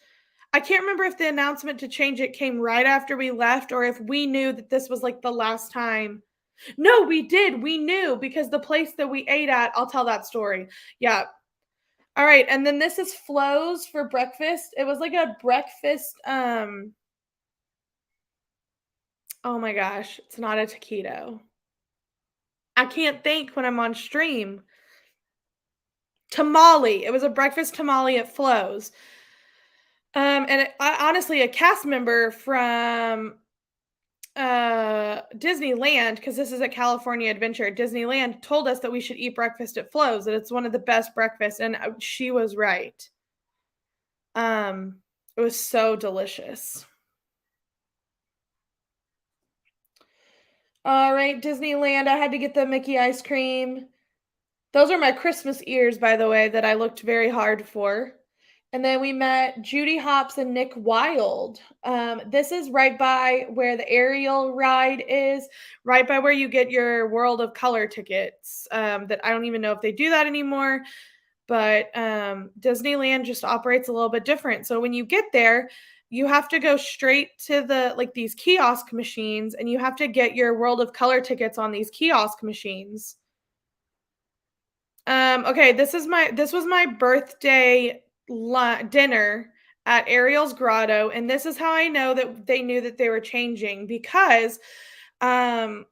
S1: I can't remember if the announcement to change it came right after we left or if we knew that this was like the last time. No, we did. We knew because the place that we ate at, I'll tell that story. Yeah. All right. And then this is Flo's for breakfast. It was like a breakfast. Oh my gosh. It's not a taquito. I can't think when I'm on stream. Tamale. It was a breakfast tamale at Flo's. Honestly, a cast member from Disneyland, because this is a California Adventure, Disneyland told us that we should eat breakfast at Flo's, that it's one of the best breakfasts, and she was right. It was so delicious. All right, Disneyland. I had to get the Mickey ice cream. Those are my Christmas ears, by the way, that I looked very hard for. And then we met Judy Hopps and Nick Wilde. This is right by where the aerial ride is, right by where you get your World of Color tickets. That I don't even know if they do that anymore, but Disneyland just operates a little bit different. So when you get there, you have to go straight to these kiosk machines, and you have to get your World of Color tickets on these kiosk machines. Okay, this was my birthday dinner at Ariel's Grotto, and this is how I know that they knew that they were changing, because the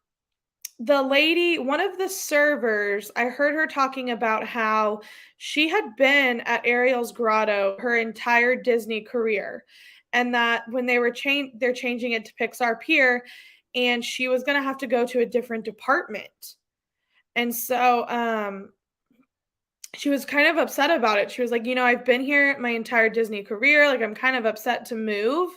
S1: lady, one of the servers, I heard her talking about how she had been at Ariel's Grotto her entire Disney career, and that when they're changing it to Pixar Pier, and she was going to have to go to a different department. And so she was kind of upset about it. She was like, I've been here my entire Disney career, like I'm kind of upset to move.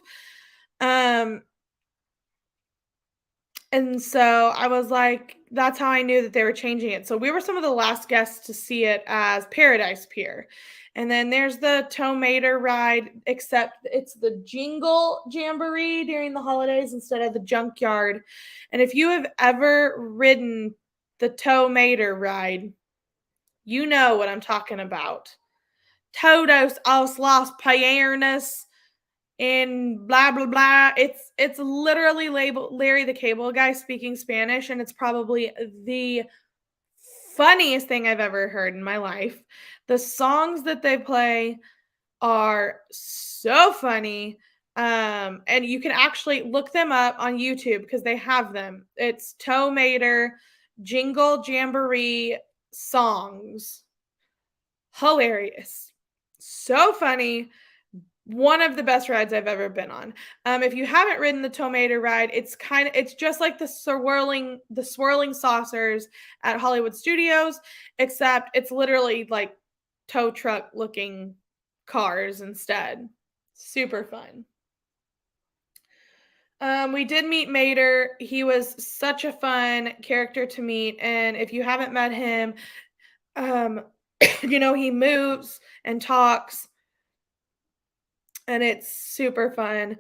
S1: And so I was like, that's how I knew that they were changing it. So we were some of the last guests to see it as Paradise Pier. And then there's the Tow Mater ride, except it's the Jingle Jamboree during the holidays instead of the Junkyard. And if you have ever ridden the Tow Mater ride, you know what I'm talking about. Todos os las piernas and blah blah blah. It's literally labeled Larry the Cable Guy speaking Spanish, and it's probably the funniest thing I've ever heard in my life. The songs that they play are so funny. And you can actually look them up on YouTube because they have them. It's Tow Mater Jingle Jamboree songs. Hilarious. So funny. One of the best rides I've ever been on. If you haven't ridden the Tow Mater ride, it's just like the swirling saucers at Hollywood Studios, except it's literally like tow truck looking cars instead. Super fun. We did meet Mater. He was such a fun character to meet, and if you haven't met him, he moves and talks, and it's super fun.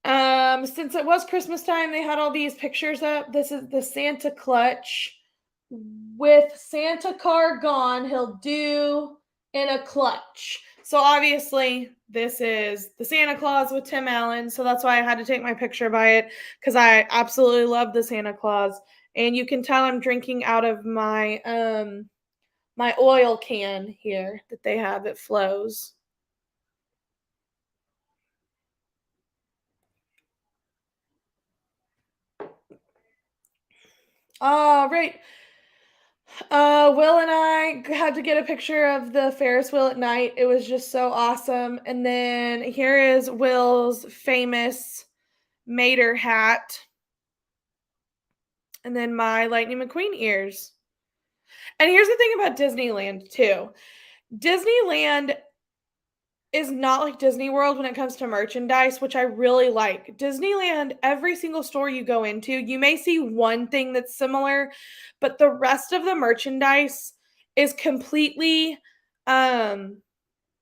S1: Since it was Christmas time, they had all these pictures up. This is the Santa clutch. With Santa car gone, he'll do in a clutch. So obviously, this is the Santa Claus with Tim Allen. So that's why I had to take my picture by it, because I absolutely love the Santa Claus. And you can tell I'm drinking out of my my oil can here that they have. It flows. All right. Will and I had to get a picture of the Ferris wheel at night. It was just so awesome. And then here is Will's famous Mater hat. And then my Lightning McQueen ears. And here's the thing about Disneyland, too. Disneyland is not like Disney World when it comes to merchandise, which I really like. Disneyland, every single store you go into, you may see one thing that's similar, but the rest of the merchandise is completely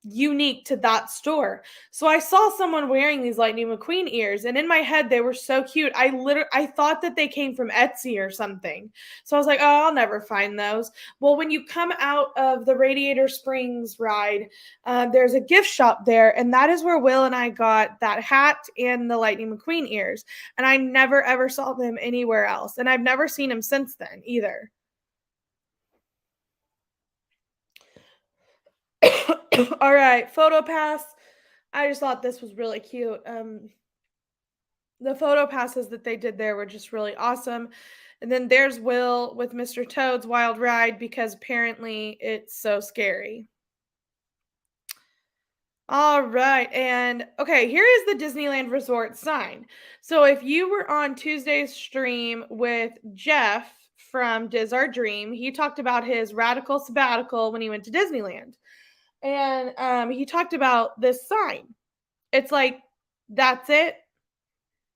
S1: unique to that store. So I saw someone wearing these Lightning McQueen ears, and in my head they were so cute. I thought that they came from Etsy or something. So I was like, "Oh, I'll never find those." Well, when you come out of the Radiator Springs ride, there's a gift shop there, and that is where Will and I got that hat and the Lightning McQueen ears. And I never ever saw them anywhere else, and I've never seen them since then either. All right, Photopass. I just thought this was really cute. The photo passes that they did there were just really awesome. And then there's Will with Mr. Toad's Wild Ride, because apparently it's so scary. All right. And okay, here is the Disneyland Resort sign. So if you were on Tuesday's stream with Jeff from Diz Our Dream, he talked about his radical sabbatical when he went to Disneyland. And he talked about this sign. It's like, that's it.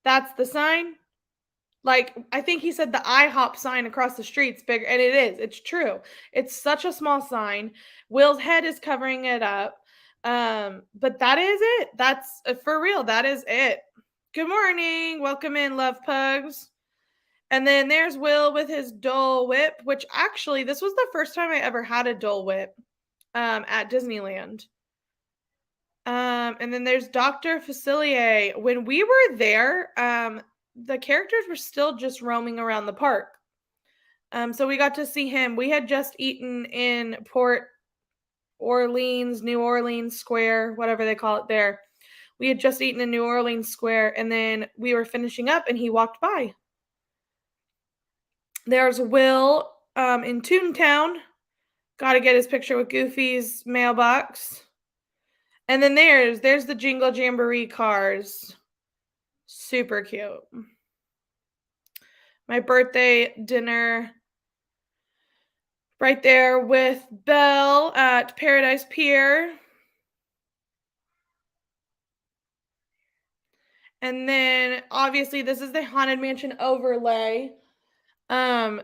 S1: That's the sign. Like, I think he said the IHOP sign across the street's bigger, and it is. It's true. It's such a small sign. Will's head is covering it up. But that is it. That's for real. That is it. Good morning. Welcome in, love pugs. And then there's Will with his Dole Whip, which actually, this was the first time I ever had a Dole Whip at Disneyland. And then there's Dr. Facilier. When we were there, the characters were still just roaming around the park. So we got to see him. We had just eaten in Port New Orleans Square, whatever they call it there. We had just eaten in New Orleans Square, and then we were finishing up, and he walked by. There's Will in Toontown. Got to get his picture with Goofy's mailbox. And then there's the Jingle Jamboree cars. Super cute. My birthday dinner right there with Belle at Paradise Pier. And then obviously this is the Haunted Mansion overlay.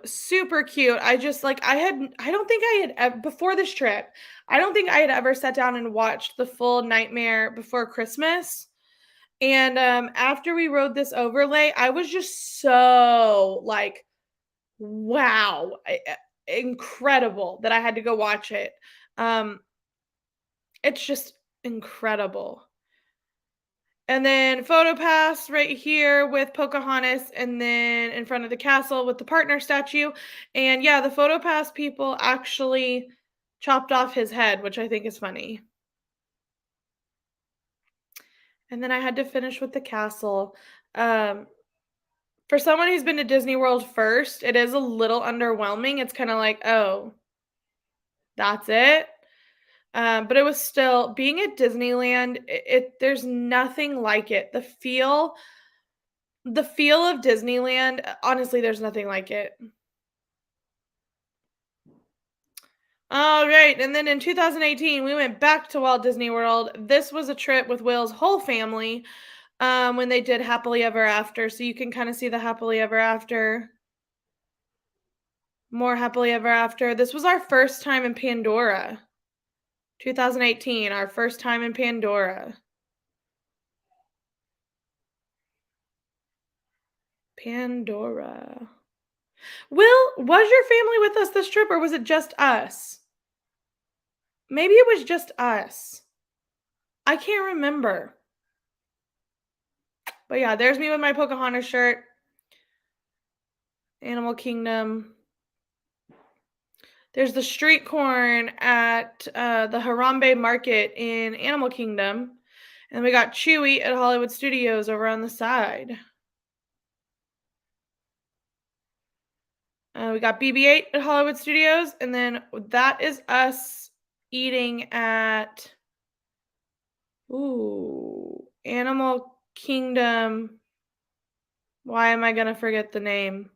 S1: Super cute. I don't think I had before this trip, I don't think I had ever sat down and watched the full Nightmare Before Christmas. And after we rode this overlay, I was just so like, wow, incredible that I had to go watch it. It's just incredible. And then Photopass right here with Pocahontas, and then in front of the castle with the partner statue. And yeah, the Photopass people actually chopped off his head, which I think is funny. And then I had to finish with the castle. For someone who's been to Disney World first, it is a little underwhelming. It's kind of like, oh, that's it. But it was still being at Disneyland. There's nothing like it. The feel of Disneyland, honestly, there's nothing like it. All right, and then in 2018, we went back to Walt Disney World. This was a trip with Will's whole family when they did Happily Ever After. So you can kind of see the Happily Ever After. More Happily Ever After. This was our first time in Pandora. 2018, our first time in Pandora. Pandora. Will, was your family with us this trip, or was it just us? Maybe it was just us. I can't remember. But yeah, there's me with my Pocahontas shirt. Animal Kingdom. There's the street corn at the Harambe Market in Animal Kingdom. And we got Chewy at Hollywood Studios over on the side. We got BB-8 at Hollywood Studios. And then that is us eating at Animal Kingdom. Why am I going to forget the name?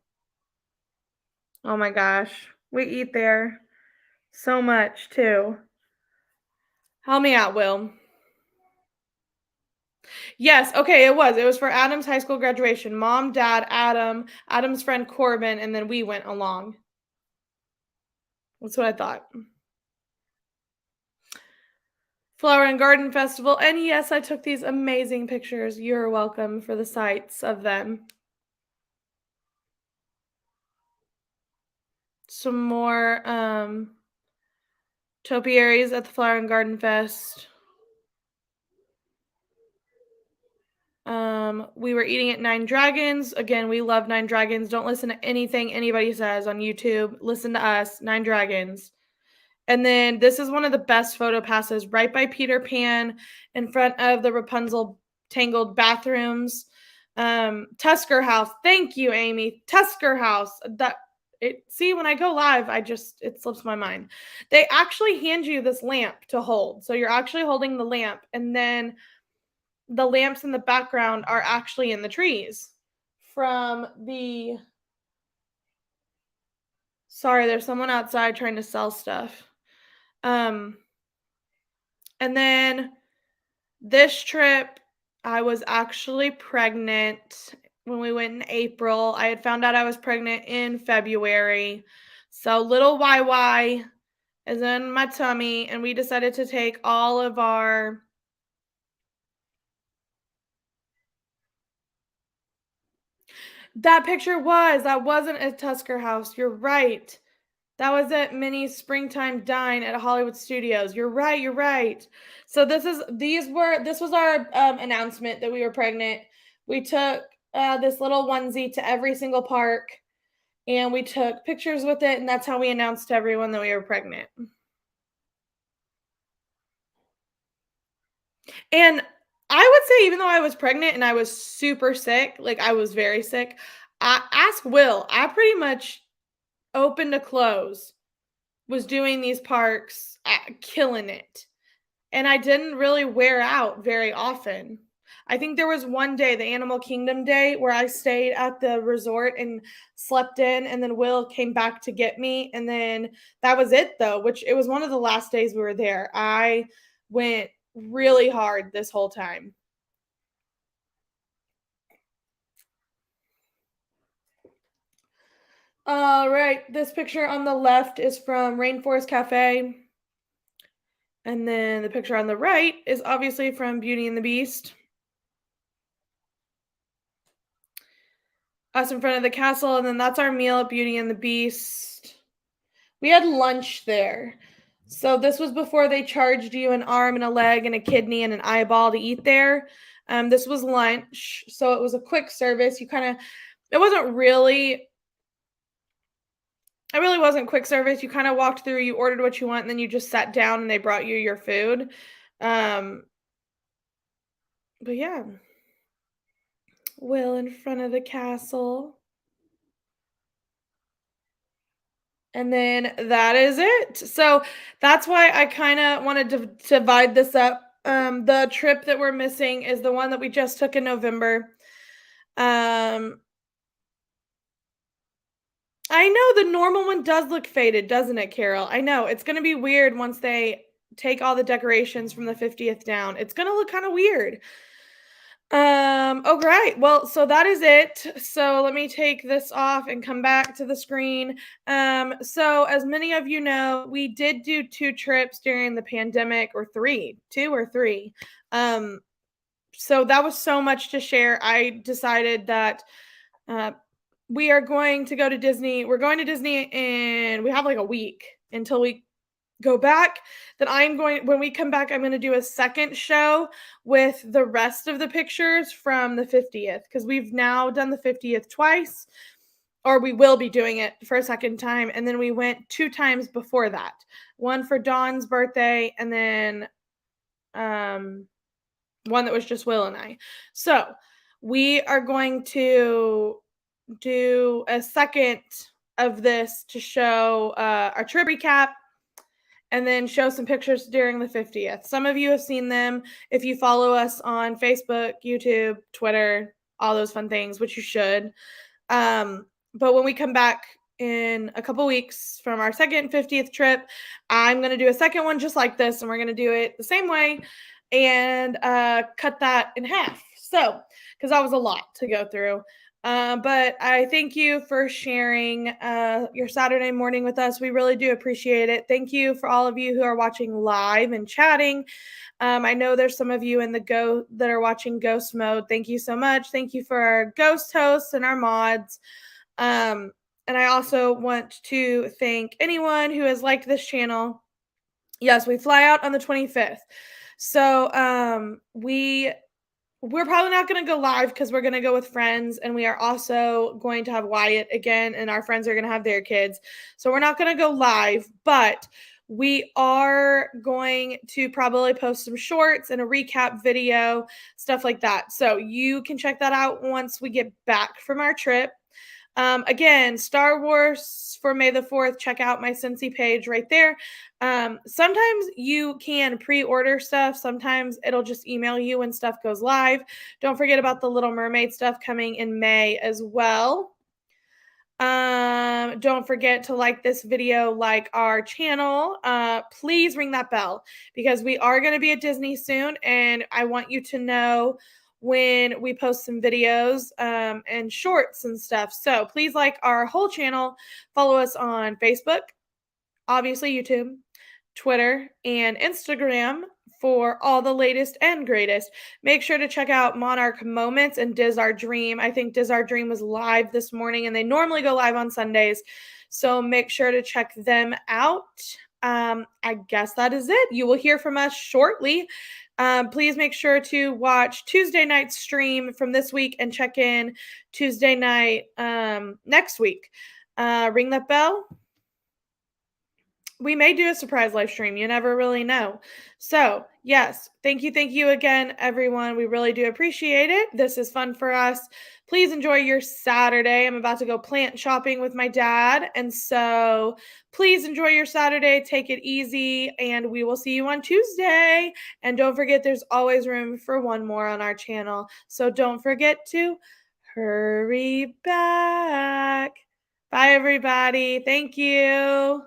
S1: Oh my gosh. We eat there so much too. Help me out, Will. Yes, okay, it was for Adam's high school graduation. Mom, Dad, Adam's friend Corbin, and then we went along. That's what I thought. Flower and Garden Festival. And yes, I took these amazing pictures. You're welcome for the sights of them. Some more topiaries at the Flower and Garden Fest. We were eating at Nine Dragons. Again, we love Nine Dragons. Don't listen to anything anybody says on YouTube. Listen to us, Nine Dragons. And then this is one of the best photo passes right by Peter Pan in front of the Rapunzel tangled bathrooms. Tusker House. Thank you, Amy. Tusker House. See, when I go live, it slips my mind. They actually hand you this lamp to hold. So you're actually holding the lamp, and then the lamps in the background are actually in the trees from the... Sorry, there's someone outside trying to sell stuff. And then this trip, I was actually pregnant when we went in April. I had found out I was pregnant in February. So little YY is in my tummy, and we decided to take all of our... That wasn't a Tusker House. You're right. That was at Minnie's Springtime Dine at Hollywood Studios. You're right. So this was our announcement that we were pregnant. We took this little onesie to every single park, and we took pictures with it, and that's how we announced to everyone that we were pregnant. And I would say even though I was pregnant and I was super sick, like, I was very sick, ask Will, I pretty much open to close was doing these parks, killing it. And I didn't really wear out very often. I think there was one day, the Animal Kingdom day, where I stayed at the resort and slept in, and then Will came back to get me, and then that was it though, which it was one of the last days we were there. I went really hard this whole time. All right, this picture on the left is from Rainforest Cafe, and then the picture on the right is obviously from Beauty and the Beast. Us in front of the castle, and then that's our meal at Beauty and the Beast. We had lunch there. So this was before they charged you an arm and a leg and a kidney and an eyeball to eat there. This was lunch, so it was a quick service. It wasn't really, it really wasn't quick service. You kind of walked through, you ordered what you want, and then you just sat down and they brought you your food. Um, but yeah, Will in front of the castle. And then that is it. So that's why I kind of wanted to divide this up. The trip that we're missing is the one that we just took in November. Um, I know the normal one does look faded, doesn't it, Carol? I know it's going to be weird once they take all the decorations from the 50th down. It's going to look kind of weird. Okay, right. Well, so that is it. So let me take this off and come back to the screen. So as many of you know, we did do two trips during the pandemic, or three, two or three. So that was so much to share. I decided that uh we are going to go to Disney. We're going to Disney and we have like a week until we go back. Then when we come back, I'm going to do a second show with the rest of the pictures from the 50th, because we've now done the 50th twice, or we will be doing it for a second time. And then we went two times before that, one for Dawn's birthday, and then one that was just Will and I. So we are going to do a second of this to show our trip recap, and then show some pictures during the 50th. Some of you have seen them if you follow us on Facebook, YouTube, Twitter, all those fun things, which you should. But when we come back in a couple weeks from our second 50th trip, I'm going to do a second one just like this, and we're going to do it the same way and cut that in half. So, because that was a lot to go through. But I thank you for sharing your Saturday morning with us. We really do appreciate it. Thank you for all of you who are watching live and chatting. I know there's some of you in the Go that are watching Ghost Mode. Thank you so much. Thank you for our Ghost hosts and our mods. And I also want to thank anyone who has liked this channel. Yes, we fly out on the 25th. So we're probably not going to go live because we're going to go with friends, and we are also going to have Wyatt again, and our friends are going to have their kids. So we're not going to go live, but we are going to probably post some shorts and a recap video, stuff like that. So you can check that out once we get back from our trip. Again, Star Wars for May the 4th. Check out my Cincy page right there. Sometimes you can pre-order stuff. Sometimes it'll just email you when stuff goes live. Don't forget about the Little Mermaid stuff coming in May as well. Don't forget to like this video, like our channel. Please ring that bell, because we are going to be at Disney soon, and I want you to know when we post some videos and shorts and stuff. So please like our whole channel. Follow us on Facebook, obviously YouTube, Twitter, and Instagram for all the latest and greatest. Make sure to check out Monarch Moments and Diz Our Dream. I think Diz Our Dream was live this morning, and they normally go live on Sundays. So make sure to check them out. I guess that is it. You will hear from us shortly. Please make sure to watch Tuesday night's stream from this week and check in Tuesday night next week. Ring that bell. we may do a surprise live stream. You never really know. So, yes, thank you again, everyone. We really do appreciate it. This is fun for us. Please enjoy your Saturday. I'm about to go plant shopping with my dad. And so please enjoy your Saturday. Take it easy. And we will see you on Tuesday. And don't forget, there's always room for one more on our channel. So don't forget to hurry back. Bye, everybody. Thank you.